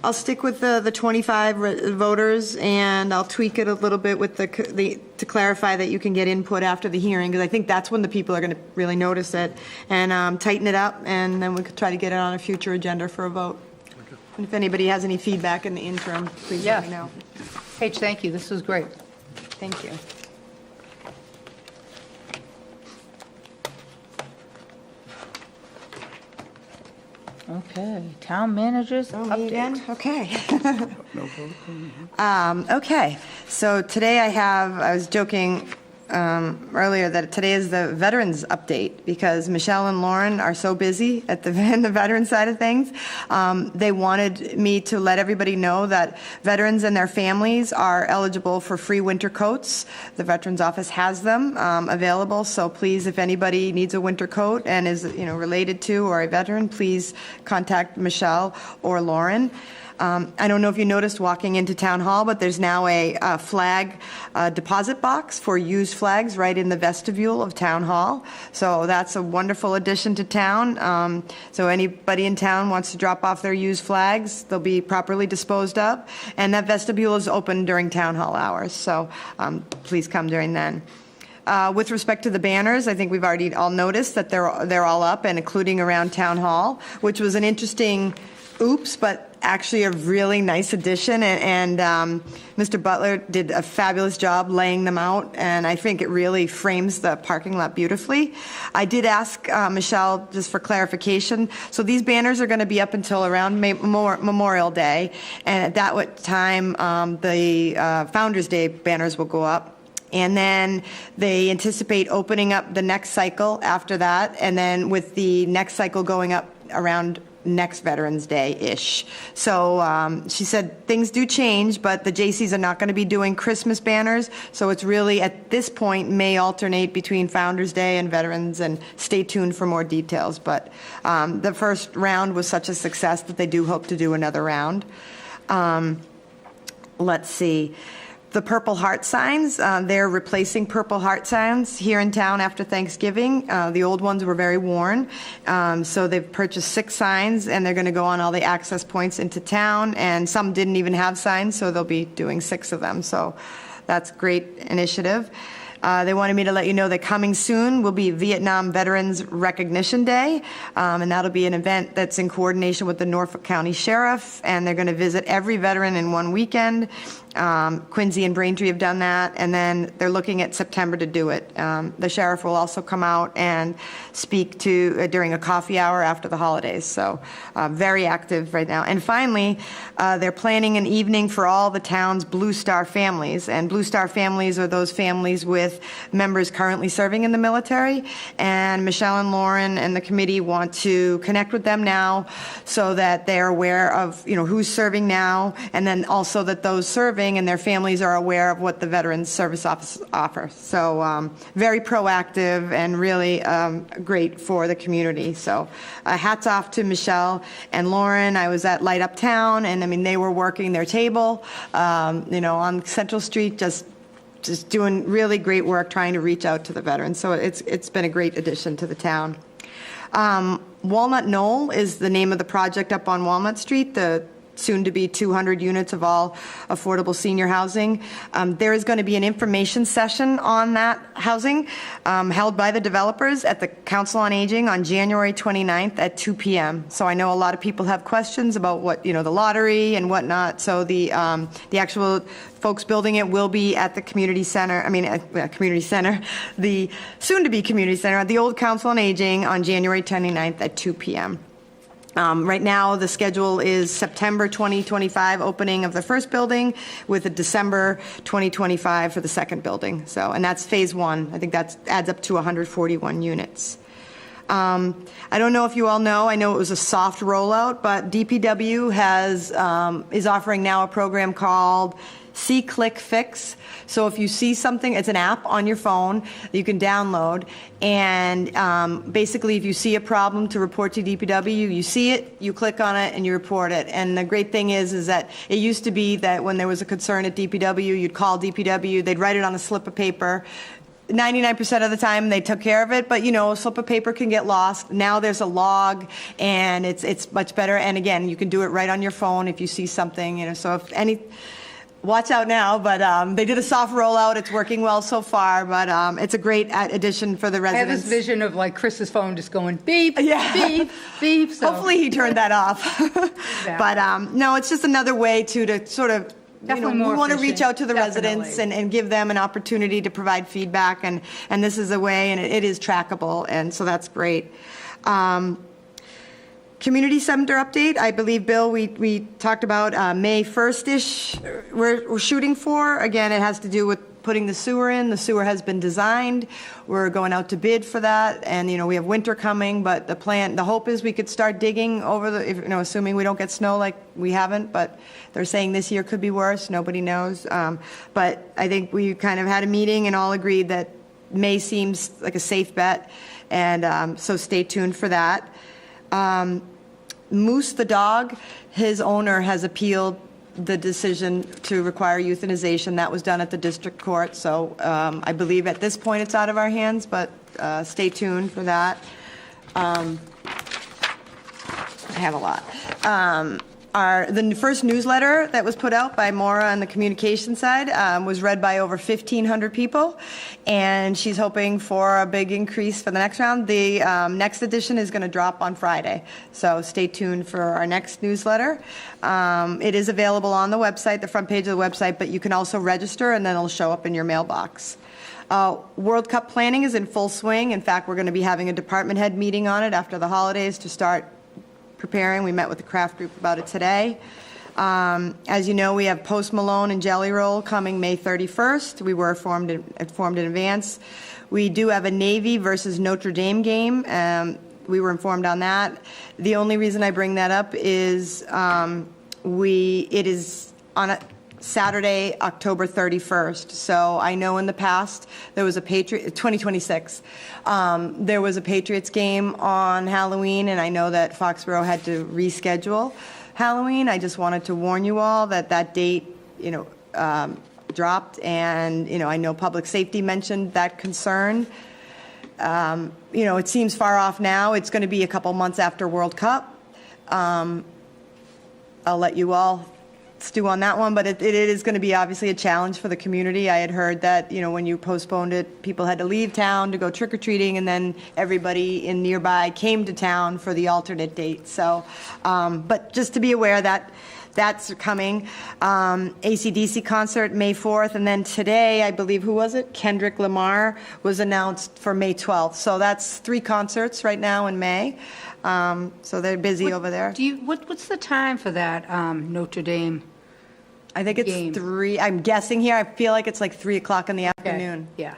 I'll stick with the 25 voters, and I'll tweak it a little bit with to clarify that you can get input after the hearing, because I think that's when the people are going to really notice it, and tighten it up, and then we could try to get it on a future agenda for a vote. And if anybody has any feedback in the interim, please let me know. Paige, thank you. This was great. Thank you. Okay, town managers Me update. again? Okay. Okay, so today I was joking earlier that today is the veterans update, because Michelle and Lauren are so busy at the veteran side of things. They wanted me to let everybody know that veterans and their families are eligible for free winter coats. The Veterans Office has them available, so please, if anybody needs a winter coat and is, related to or a veteran, please contact Michelle or Lauren. I don't know if you noticed walking into Town Hall, but there's now a flag deposit box for used flags right in the vestibule of Town Hall. So that's a wonderful addition to town. So anybody in town wants to drop off their used flags, they'll be properly disposed of. And that vestibule is open during Town Hall hours, so please come during then. With respect to the banners, I think we've already all noticed that they're all up, and including around Town Hall, which was an interesting oops, but actually a really nice addition, and Mr. Butler did a fabulous job laying them out, and I think it really frames the parking lot beautifully. I did ask Michelle just for clarification. So these banners are going to be up until around Memorial Day, and at that time, the Founders Day banners will go up. And then they anticipate opening up the next cycle after that, and then with the next cycle going up around next Veterans Day-ish. So she said things do change, but the Jaycees are not going to be doing Christmas banners, so it's really, at this point, may alternate between Founders Day and Veterans, and stay tuned for more details. But the first round was such a success that they do hope to do another round. Let's see. The Purple Heart signs, they're replacing Purple Heart signs here in town after Thanksgiving. The old ones were very worn, so they've purchased 6 signs, and they're going to go on all the access points into town, and some didn't even have signs, so they'll be doing 6 of them. So that's a great initiative. They wanted me to let you know that coming soon will be Vietnam Veterans Recognition Day, and that'll be an event that's in coordination with the Norfolk County Sheriff, and they're going to visit every veteran in one weekend. Quincy and Braintree have done that, and then they're looking at September to do it. The sheriff will also come out and speak to during a coffee hour after the holidays, so very active right now. And finally, they're planning an evening for all the town's Blue Star families, and Blue Star families are those families with members currently serving in the military, and Michelle and Lauren and the committee want to connect with them now so that they're aware of who's serving now, and then also that those serving and their families are aware of what the Veterans Service Office offers. So very proactive and really great for the community. So hats off to Michelle and Lauren. I was at Light Up Town, and I mean, they were working their table, on Central Street, just doing really great work trying to reach out to the veterans. So it's been a great addition to the town. Walnut Knoll is the name of the project up on Walnut Street, the soon-to-be 200 units of all affordable senior housing. There is going to be an information session on that housing held by the developers at the Council on Aging on January 29th at 2 p.m. So I know a lot of people have questions about what, the lottery and whatnot. So the actual folks building it will be at the community center, the soon-to-be community center at the old Council on Aging on January 29th at 2 p.m. Right now, the schedule is September 2025 opening of the first building with a December 2025 for the second building. So, and that's phase one. I think that adds up to 141 units. I don't know if you all know, I know it was a soft rollout, but DPW is offering now a program called See, Click, Fix. So if you see something, it's an app on your phone that you can download, and basically if you see a problem to report to DPW, you see it, you click on it, and you report it. And the great thing is that it used to be that when there was a concern at DPW, you'd call DPW, they'd write it on a slip of paper. 99% of the time they took care of it, but a slip of paper can get lost. Now there's a log, and it's much better. And again, you can do it right on your phone if you see something, so if any, watch out now, but they did a soft rollout. It's working well so far, but it's a great addition for the I have residents. this vision of like Chris's phone just going beep, Yeah. beep, beep. So. Hopefully he turned that off. But no, it's just another way to sort of, Definitely more we want to reach efficient. out to the residents and give them an opportunity to provide feedback, and this is a way, and it is trackable, and so that's great. Community center update, I believe, Bill, we talked about May 1st-ish we're shooting for. Again, it has to do with putting the sewer in. The sewer has been designed. We're going out to bid for that, and, we have winter coming, but the hope is we could start digging over assuming we don't get snow like we haven't, but they're saying this year could be worse. Nobody knows. But I think we kind of had a meeting and all agreed that May seems like a safe bet, and so stay tuned for that. Moose the dog, his owner has appealed the decision to require euthanization. That was done at the district court, so I believe at this point it's out of our hands, but stay tuned for that. I have a lot. The first newsletter that was put out by Maura on the communication side was read by over 1,500 people, and she's hoping for a big increase for the next round. The next edition is going to drop on Friday, so stay tuned for our next newsletter. It is available on the website, the front page of the website, but you can also register, and then it'll show up in your mailbox. World Cup planning is in full swing. In fact, we're going to be having a department head meeting on it after the holidays to start preparing. We met with the craft group about it today. As you know, we have Post Malone and Jelly Roll coming May 31st. We were informed in advance. We do have a Navy versus Notre Dame game. We were informed on that. The only reason I bring that up is it is on a Saturday, October 31st. So I know in the past there was a 2026. There was a Patriots game on Halloween, and I know that Foxborough had to reschedule Halloween. I just wanted to warn you all that that date, dropped, and I know public safety mentioned that concern. It seems far off now. It's going to be a couple months after World Cup. I'll let you all stew on that one, but it is going to be obviously a challenge for the community. I had heard that, when you postponed it, people had to leave town to go trick-or-treating, and then everybody in nearby came to town for the alternate date. So, but just to be aware that that's coming. AC/DC concert, May 4th, and then today, I believe, who was it? Kendrick Lamar was announced for May 12th. So that's 3 concerts right now in May. So they're busy over there. What's the time for that Notre Dame? I think it's game? 3, I'm guessing here, I feel like it's like 3 o'clock in the afternoon. Yeah.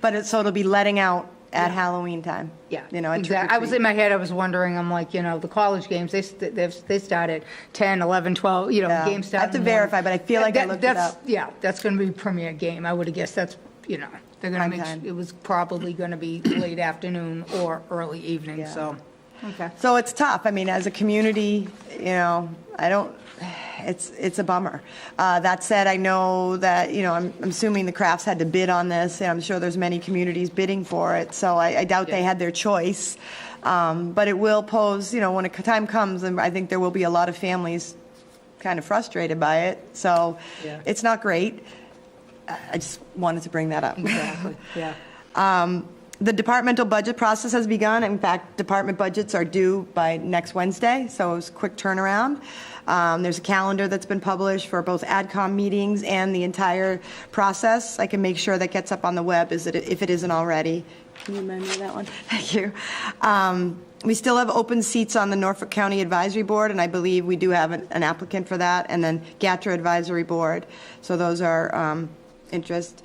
But so it'll be letting out at Halloween time. Yeah, at exactly. I was trick-or-treat. in my head, I was wondering, I'm like, the college games, they start at 10, 11, 12, the Yeah. games start. I have to in the morning. verify, but I feel like I looked it up. Yeah, that's going to be premier game. I would have guessed that's, they're going to Prime make, time. it was probably going to be late afternoon or early evening, Yeah. so, okay. So it's tough. I mean, as a community, it's a bummer. That said, I know that, I'm assuming the crafts had to bid on this, and I'm sure there's many communities bidding for it, so I doubt they had their choice. But it will pose, when a time comes, and I think there will be a lot of families kind of frustrated by it, so Yeah. it's not great. I just wanted to bring that up. Exactly, yeah. The departmental budget process has begun. In fact, department budgets are due by next Wednesday, so it's a quick turnaround. There's a calendar that's been published for both AdCom meetings and the entire process. I can make sure that gets up on the web if it isn't already. Can you remind me of that one? Thank you. We still have open seats on the Norfolk County Advisory Board, and I believe we do have an applicant for that, and then GATRA Advisory Board. So those are interest.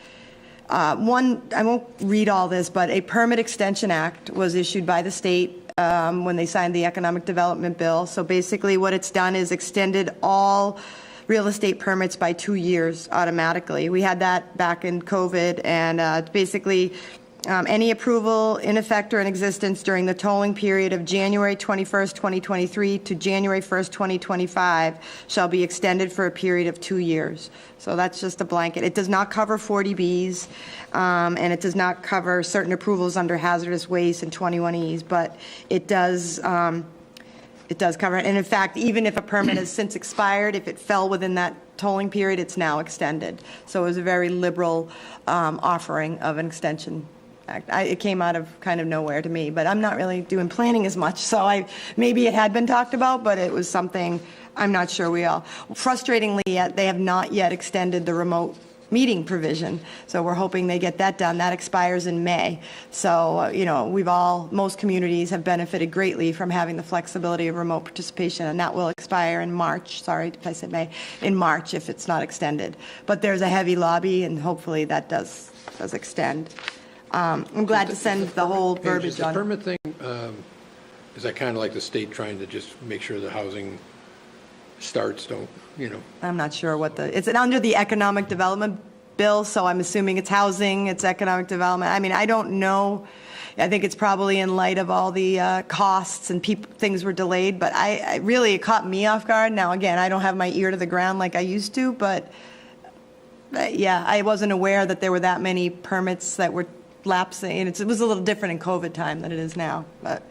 One, I won't read all this, but a Permit Extension Act was issued by the state when they signed the Economic Development Bill. So basically what it's done is extended all real estate permits by 2 years automatically. We had that back in COVID, and basically any approval in effect or in existence during the tolling period of January 21st, 2023 to January 1st, 2025 shall be extended for a period of 2 years. So that's just a blanket. It does not cover 40Bs, and it does not cover certain approvals under hazardous waste and 21Es, but it does cover it. And in fact, even if a permit has since expired, if it fell within that tolling period, it's now extended. So it was a very liberal offering of an extension act. It came out of kind of nowhere to me, but I'm not really doing planning as much, so maybe it had been talked about, but it was something I'm not sure frustratingly yet, they have not yet extended the remote meeting provision, so we're hoping they get that done. That expires in May. So, most communities have benefited greatly from having the flexibility of remote participation, and that will expire in March. Sorry if I said May. In March if it's not extended. But there's a heavy lobby, and hopefully that does extend. I'm glad to send the whole verbiage Is the on. permit thing, is that kind of like the state trying to just make sure the housing starts, I'm not sure it's under the Economic Development Bill, so I'm assuming it's housing, it's economic development. I mean, I don't know. I think it's probably in light of all the costs and things were delayed, but it caught me off guard. Now, again, I don't have my ear to the ground like I used to, but yeah, I wasn't aware that there were that many permits that were lapsing, and it was a little different in COVID time than it is now, but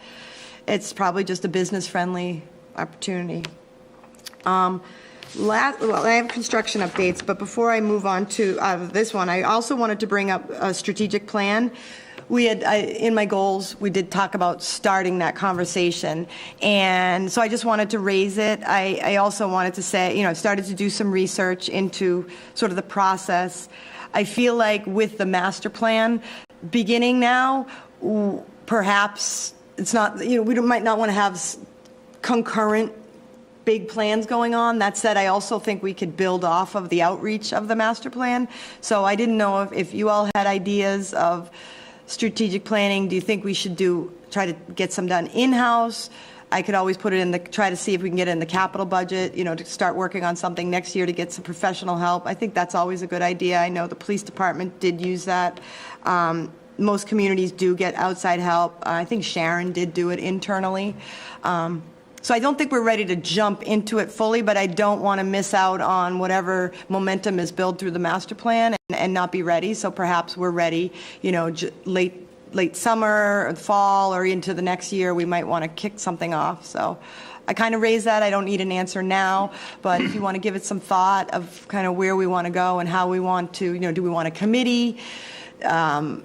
it's probably just a business-friendly opportunity. I have construction updates, but before I move on to this one, I also wanted to bring up a strategic plan. In my goals, we did talk about starting that conversation, and so I just wanted to raise it. I also wanted to say, I've started to do some research into sort of the process. I feel like with the master plan beginning now, perhaps it's not, we might not want to have concurrent big plans going on. That said, I also think we could build off of the outreach of the master plan. So I didn't know if you all had ideas of strategic planning. Do you think we should try to get some done in-house? I could always put it try to see if we can get it in the capital budget, to start working on something next year to get some professional help. I think that's always a good idea. I know the police department did use that. Most communities do get outside help. I think Sharon did do it internally. So I don't think we're ready to jump into it fully, but I don't want to miss out on whatever momentum is built through the master plan and not be ready. So perhaps we're ready, late summer or fall or into the next year, we might want to kick something off. So I kind of raised that. I don't need an answer now, but if you want to give it some thought of kind of where we want to go and how we want to, do we want a committee? How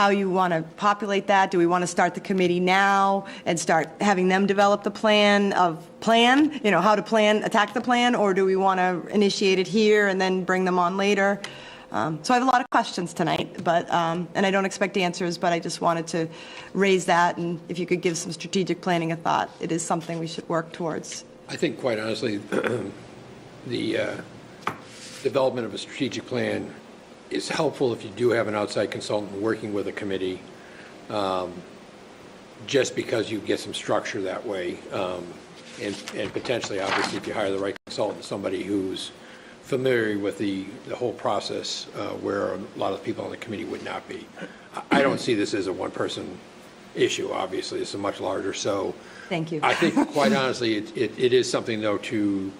you want to populate that. Do we want to start the committee now and start having them develop the how to attack the plan, or do we want to initiate it here and then bring them on later? So I have a lot of questions tonight, but and I don't expect answers, but I just wanted to raise that, and if you could give some strategic planning a thought, it is something we should work towards. I think, quite honestly, the development of a strategic plan is helpful if you do have an outside consultant working with a committee, just because you get some structure that way, and potentially, obviously, if you hire the right consultant, somebody who's familiar with the whole process, where a lot of people on the committee would not be. I don't see this as a one-person issue, obviously. It's a much larger, so. Thank you. I think, quite honestly, it is something, though, to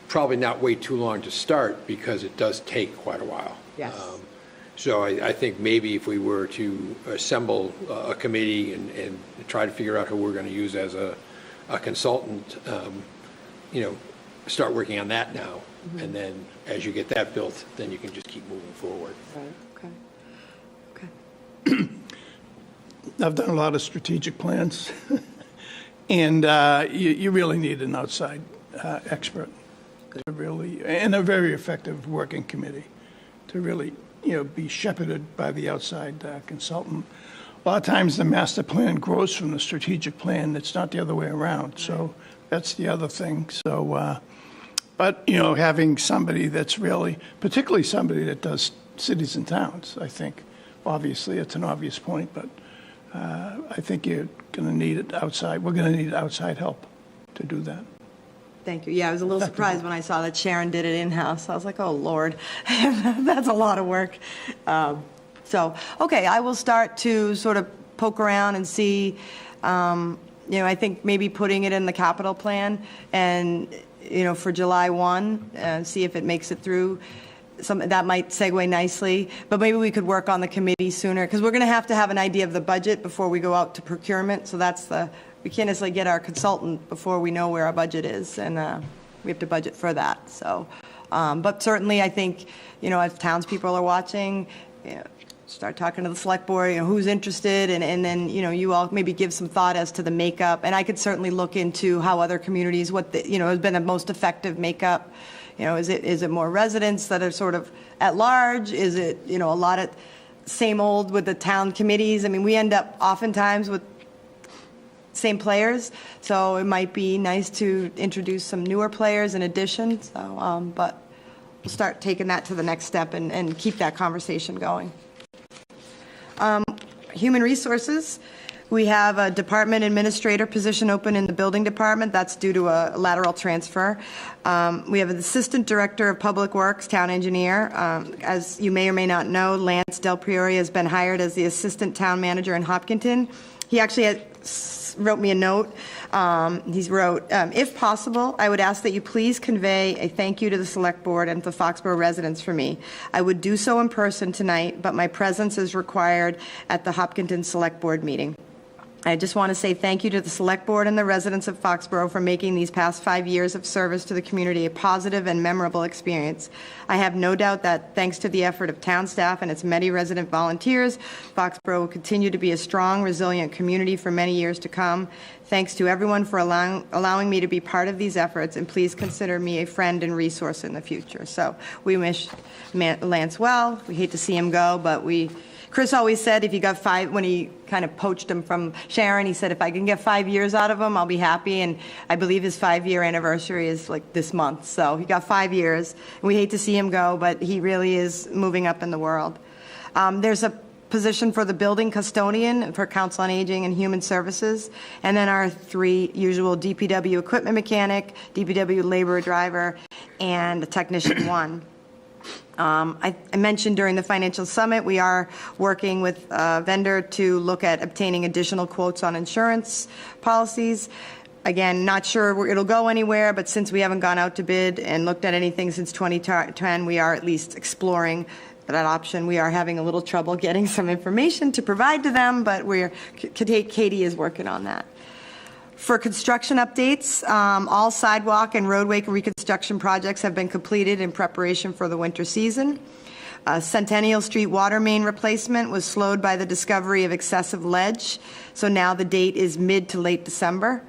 probably not wait too long to start, because it does take quite a while. Yes. So I think maybe if we were to assemble a committee and try to figure out who we're going to use as a consultant, start working on that now. Mm-hmm. And then as you get that built, then you can just keep moving forward. Right. Okay. I've done a lot of strategic plans, and you really need an outside expert to really, and a very effective working committee to really, be shepherded by the outside consultant. a lot of times the master plan grows from the strategic plan. It's not the other way around. So that's the other thing. So, but, having somebody that's really, particularly somebody that does cities and towns, I think, obviously, it's an obvious point, but I think you're going to need it outside. We're going to need outside help to do that. Thank you. Yeah, I was a little surprised when I saw that Sharon did it in-house. I was like, oh, Lord, that's a lot of work. Okay, I will start to sort of poke around and see, I think maybe putting it in the capital plan and, for July 1, and see if it makes it through. That might segue nicely, but maybe we could work on the committee sooner, because we're going to have an idea of the budget before we go out to procurement, so we can't necessarily get our consultant before we know where our budget is, and we have to budget for that. So, but certainly I think, if townspeople are watching, start talking to the select board, who's interested, and then, you all maybe give some thought as to the makeup, and I could certainly look into how other communities, has been the most effective makeup. Is it more residents that are sort of at large? Is it, a lot of same old with the town committees? I mean, we end up oftentimes with same players, so it might be nice to introduce some newer players in addition. So, but we'll start taking that to the next step and keep that conversation going. Human resources. We have a department administrator position open in the building department. That's due to a lateral transfer. We have an assistant director of public works, town engineer. As you may or may not know, Lance Del Priore has been hired as the assistant town manager in Hopkinton. He actually wrote me a note. He wrote, if possible, I would ask that you please convey a thank you to the select board and the Foxborough residents for me. I would do so in person tonight, but my presence is required at the Hopkinton Select Board meeting. I just want to say thank you to the Select Board and the residents of Foxborough for making these past 5 years of service to the community a positive and memorable experience. I have no doubt that thanks to the effort of town staff and its many resident volunteers, Foxborough will continue to be a strong, resilient community for many years to come. Thanks to everyone for allowing me to be part of these efforts, and please consider me a friend and resource in the future. So we wish Lance well. We hate to see him go, but Chris always said if you got 5, when he kind of poached him from Sharon, he said, if I can get 5 years out of him, I'll be happy. And I believe his 5-year anniversary is like this month. So he got 5 years. And we hate to see him go, but he really is moving up in the world. There's a position for the building custodian for Council on Aging and Human Services. And then our 3 usual DPW equipment mechanic, DPW labor driver, and a technician 1. I mentioned during the financial summit, we are working with a vendor to look at obtaining additional quotes on insurance policies. Again, not sure it'll go anywhere, but since we haven't gone out to bid and looked at anything since 2010, we are at least exploring that option. We are having a little trouble getting some information to provide to them, but Katie is working on that. For construction updates, all sidewalk and roadway reconstruction projects have been completed in preparation for the winter season. Centennial Street water main replacement was slowed by the discovery of excessive ledge, so now the date is mid to late December.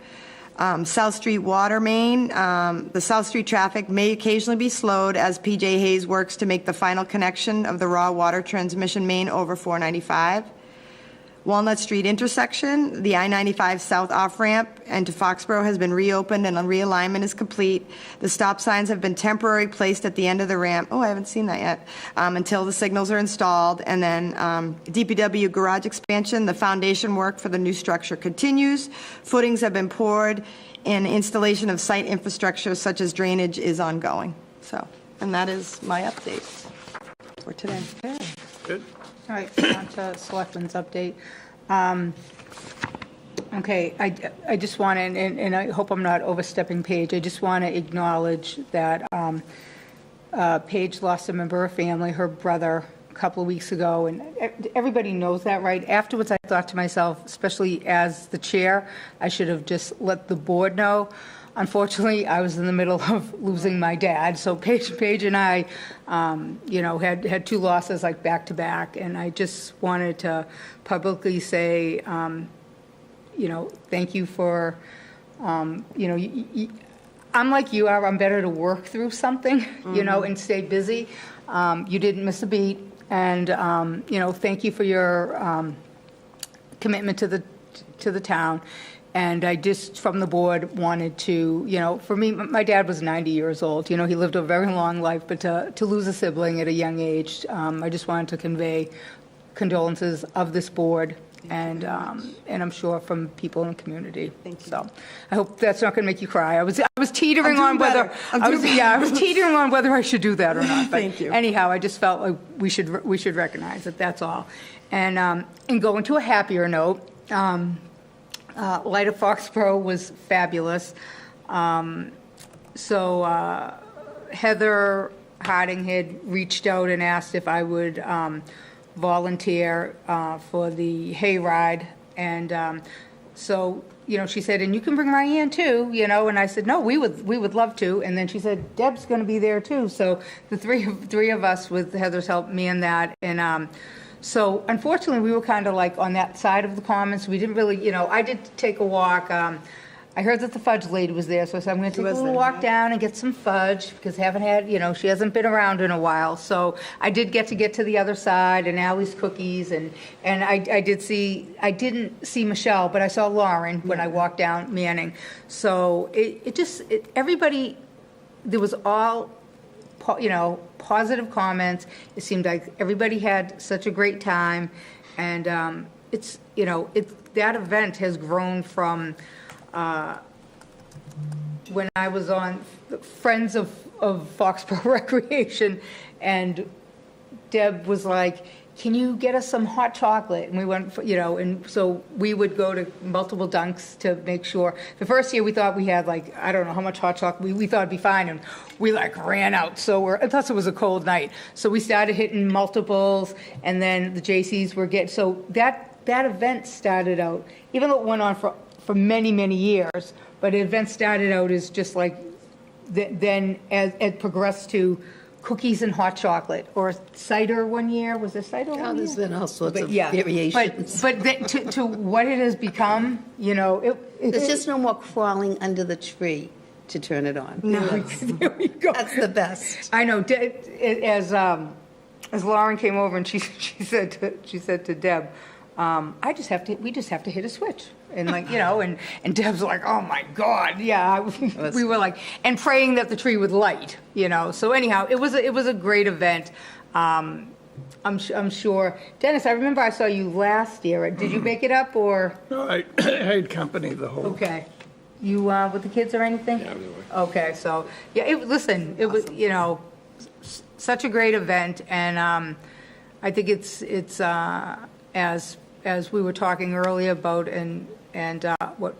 South Street water main, the South Street traffic may occasionally be slowed as PJ Hayes works to make the final connection of the raw water transmission main over 495. Walnut Street intersection, the I-95 south off-ramp into Foxborough has been reopened and a realignment is complete. The stop signs have been temporarily placed at the end of the ramp. Oh, I haven't seen that yet. Until the signals are installed. And then DPW garage expansion, the foundation work for the new structure continues. Footings have been poured and installation of site infrastructure such as drainage is ongoing. So, and that is my update for today. Okay. Good. All right, on to Selectmen's update. Okay, I just want to, and I hope I'm not overstepping Paige, I just want to acknowledge that Paige lost a member of her family, her brother, a couple of weeks ago, and everybody knows that, right? Afterwards, I thought to myself, especially as the chair, I should have just let the board know. Unfortunately, I was in the middle of losing my dad, so Paige and I, had 2 losses like back to back, and I just wanted to publicly say, thank you for, I'm like you are. I'm better to work through something, and stay busy. You didn't miss a beat, and thank you for your commitment to the town. And I just, from the board, wanted to, for me, my dad was 90 years old. He lived a very long life, but to lose a sibling at a young age, I just wanted to convey condolences of this board and I'm sure from people in the community. Thank you. So I hope that's not going to make you cry. I was teetering on better. whether I'm I was teetering on whether I should do that or not. But Thank you. Anyhow, I just felt like we should recognize it. That's all. And going to a happier note. Light of Foxborough was fabulous. So Heather Harding had reached out and asked if I would volunteer for the hayride. And so, she said, and you can bring Ryan too, and I said, no, we would love to. And then she said, Deb's going to be there too. So the three of us with Heather's help, me and that. And so unfortunately, we were kind of like on that side of the commons. We didn't really, I did take a walk. I heard that the fudge lady was there, so I said, I'm going to take a little walk down and get some fudge because I haven't had, she hasn't been around in a while. So I did get to the other side and Allie's cookies, and I didn't see Michelle, but I saw Lauren when I walked down Manning. So everybody, there was all, positive comments. It seemed like everybody had such a great time, and that event has grown from when I was on Friends of Foxborough Recreation, and Deb was like, can you get us some hot chocolate? And we went, and so we would go to multiple Dunks to make sure. The first year we thought we had I don't know how much hot chocolate, we thought it'd be fine, and we ran out. So plus it was a cold night. So we started hitting multiples, and then the JCs were so that event started out, even though it went on for many, many years, but the event started out as just then as it progressed to cookies and hot chocolate, or cider one year. Was there cider one year? There's been all sorts of yeah. variations. But to what it has become, There's just no more crawling under the tree to turn it on. No, there we go. That's the best. I know. As Lauren came over and she said to Deb, we just have to hit a switch. And and Deb's like, oh my God, yeah. We were and praying that the tree would light, So anyhow, it was a great event. I'm sure. Dennis, I remember I saw you last year. Did you make it up or? No, I had company the whole. Okay. You with the kids or anything? Yeah, really. Okay, so yeah. It was such a great event, and I think it's as we were talking earlier about and what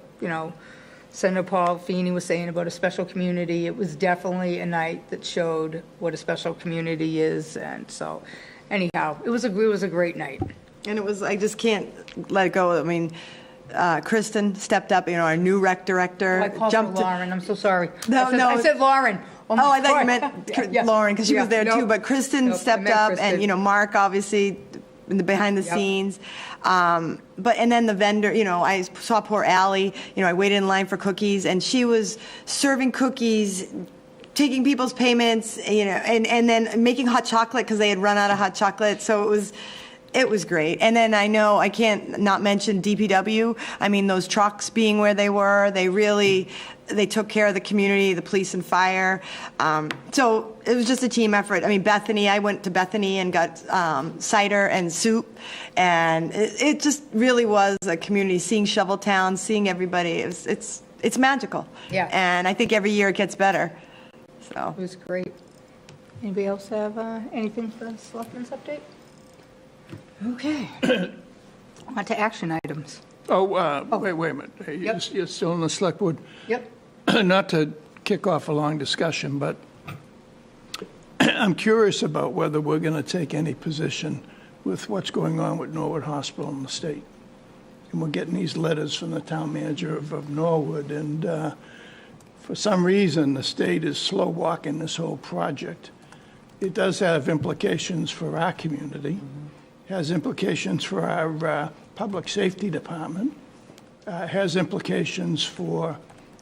Senator Paul Feeney was saying about a special community. It was definitely a night that showed what a special community is, and so anyhow, it was a great night. And I just can't let it go. I mean, Kristen stepped up, our new rec director. I called her Lauren. I'm so sorry. No, I said Lauren. Oh, I thought you meant Yeah. Lauren, because she was there too. Nope. But Kristen Nope, I stepped meant up, Kristen. and Mark obviously in the behind the scenes. And then the vendor, I saw poor Allie. I waited in line for cookies, and she was serving cookies, taking people's payments, and then making hot chocolate because they had run out of hot chocolate. So it was great. And then I can't not mention DPW. I mean, those trucks being where they were, they took care of the community, the police and fire. So it was just a team effort. I mean, Bethany, I went to Bethany and got cider and soup. And it just really was a community, seeing Shoveltown, seeing everybody. It's magical. Yeah. And I think every year it gets better. So It was great. Anybody else have anything for the Selectmen's update? Okay. On to action items. Wait a minute. Yep. You're still in the select board. Yep. Not to kick off a long discussion, but I'm curious about whether we're going to take any position with what's going on with Norwood Hospital in the state. And we're getting these letters from the town manager of Norwood, and for some reason, the state is slow walking this whole project. It does have implications for our community, has implications for our public safety department, has implications for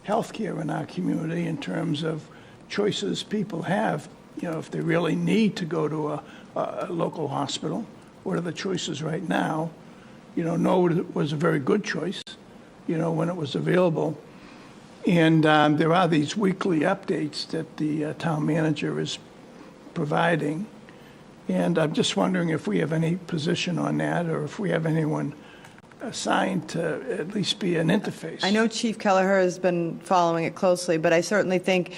healthcare in our community in terms of choices people have, if they really need to go to a local hospital. What are the choices right now? Norwood was a very good choice, when it was available. And there are these weekly updates that the town manager is providing. And I'm just wondering if we have any position on that, or if we have anyone assigned to at least be an interface. I know Chief Kelleher has been following it closely, but I certainly think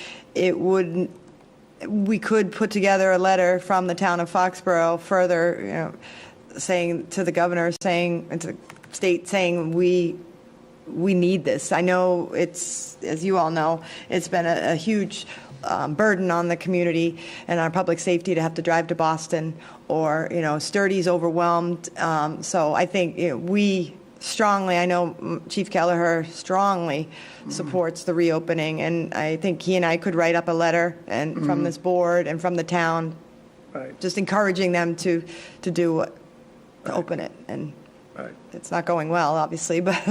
we could put together a letter from the town of Foxborough further, saying to the governor, and to the state, saying we need this. I know it's, as you all know, it's been a huge burden on the community and our public safety to have to drive to Boston, or, Sturdy's overwhelmed. So I think we strongly, I know Chief Kelleher strongly supports the reopening, and I think he and I could write up a letter and from this board and from the town, Right. just encouraging them to open it. And Right. it's not going well, obviously, but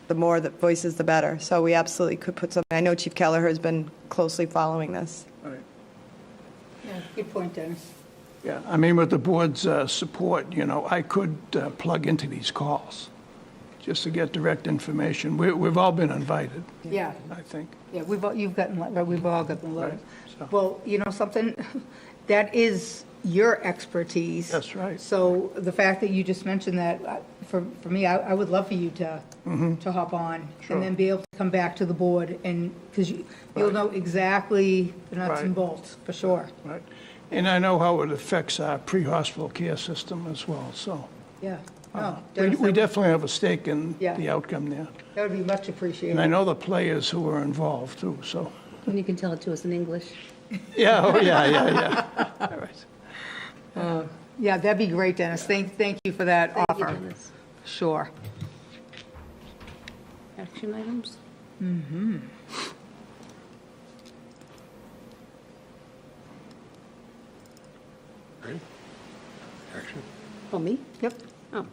the more the voices, the better. So we absolutely could put something. I know Chief Kelleher has been closely following this. Right. Yeah, good point, Dennis. Yeah, I mean, with the board's support, I could plug into these calls just to get direct information. We've all been invited, Yeah. I think. Yeah, we've all gotten the letter. Right, so- Well, something, that is your expertise. That's right. So the fact that you just mentioned that, for me, I would love for you to hop on Sure. and then be able to come back to the board, and, because you'll Right. know exactly the nuts and Right. bolts, for sure. Right. And I know how it affects our pre-hospital care system as well, so. Yeah. No, We Dennis, definitely have a stake in Yeah. the outcome there. that would be much appreciated. And I know the players who are involved too, so. And you can tell it to us in English. Yeah, oh, yeah. All right. Yeah, that'd be great, Dennis. Thank you for that Thank you, offer. Dennis. Sure. Action items? Ready? Action. Oh, me? Yep. Oh.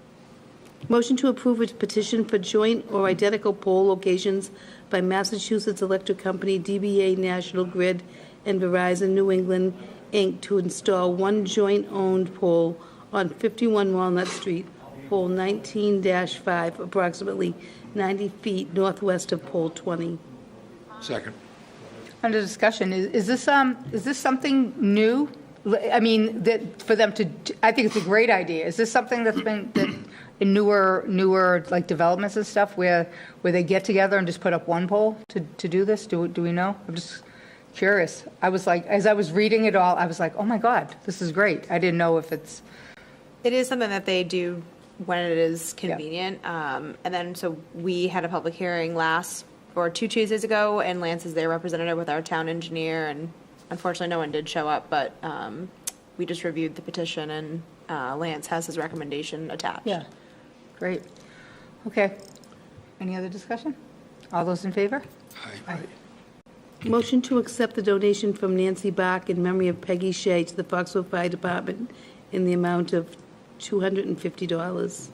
Motion to approve a petition for joint or identical pole locations by Massachusetts Electric Company, DBA National Grid, and Verizon New England, Inc., to install one joint-owned pole on 51 Walnut Street, pole 19-5, approximately 90 feet northwest of pole 20. Second. Under discussion, is this something new? I mean, that for them to, I think it's a great idea. Is this something that's been in newer like developments and stuff where they get together and just put up one pole to do this? Do we know? I'm just curious. I was like, as I was reading it all, I was like, oh my God, this is great. I didn't know if it's. It is something that they do when it is convenient. And then, so we had a public hearing two Tuesdays ago, and Lance is their representative with our town engineer, and unfortunately no one did show up, but we just reviewed the petition, and Lance has his recommendation attached. Yeah, great. Okay. Any other discussion? All those in favor? Aye. Motion to accept the donation from Nancy Bach in memory of Peggy Shea to the Foxborough Fire Department in the amount of $250.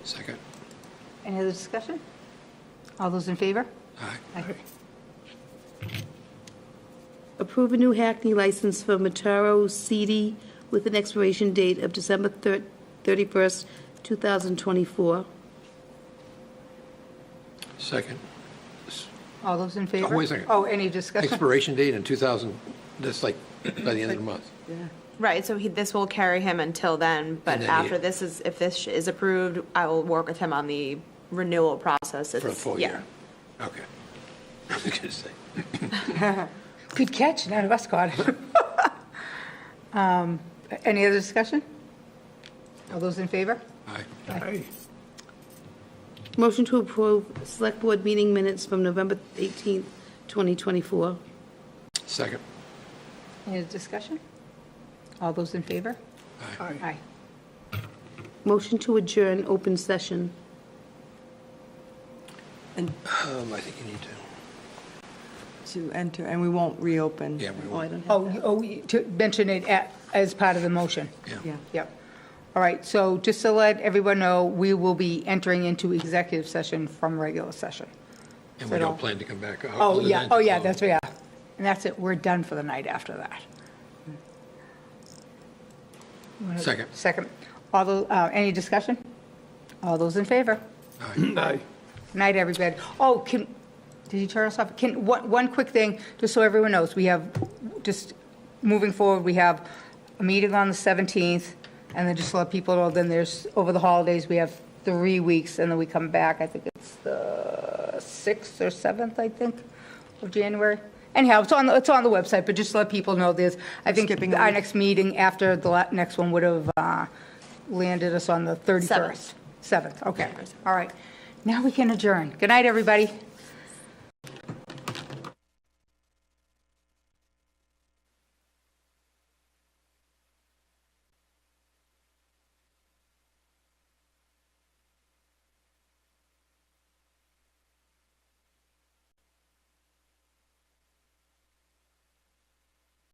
Second. Any other discussion? All those in favor? Aye. Approve a new Hackney license for Mataro CD with an expiration date of December 31st, 2024. Second. All those in favor? Oh, wait a second. Oh, any discussion? Expiration date in 2000, that's like by the end of the month. Right, so this will carry him until then, but And then after this if this is approved, I will work with him on the renewal process. For a full Yeah. year. Okay. I was gonna say. Good catch, none of us caught it. Any other discussion? All those in favor? Aye. Aye. Motion to approve Select Board meeting minutes from November 18th, 2024. Second. Any other discussion? All those in favor? Aye. Aye. Motion to adjourn open session. I think you need To enter, and we won't reopen. to, yeah, we Oh, I will. don't have. To mention it as part of the motion. Yeah. Yep. All right, so just to let everyone know, we will be entering into executive session from regular session. And So we don't don't- plan to come back. Oh, other yeah, than to oh, yeah, close. that's, yeah. And that's it, we're done for the night after that. Second. Second. Any discussion? All those in favor? Aye. Good night, everybody. Oh, did you turn us off? One quick thing, just so everyone knows, we have, just moving forward, we have a meeting on the 17th, and then just to let people know, then there's, over the holidays, we have 3 weeks, and then we come back, I think it's the 6th or 7th, I think, of January. Anyhow, it's on the website, but just to let people know, I think skipping a our week. next meeting after the next one would have landed us on the 31st. 7th, okay. All right. Now we can adjourn. Good night, everybody.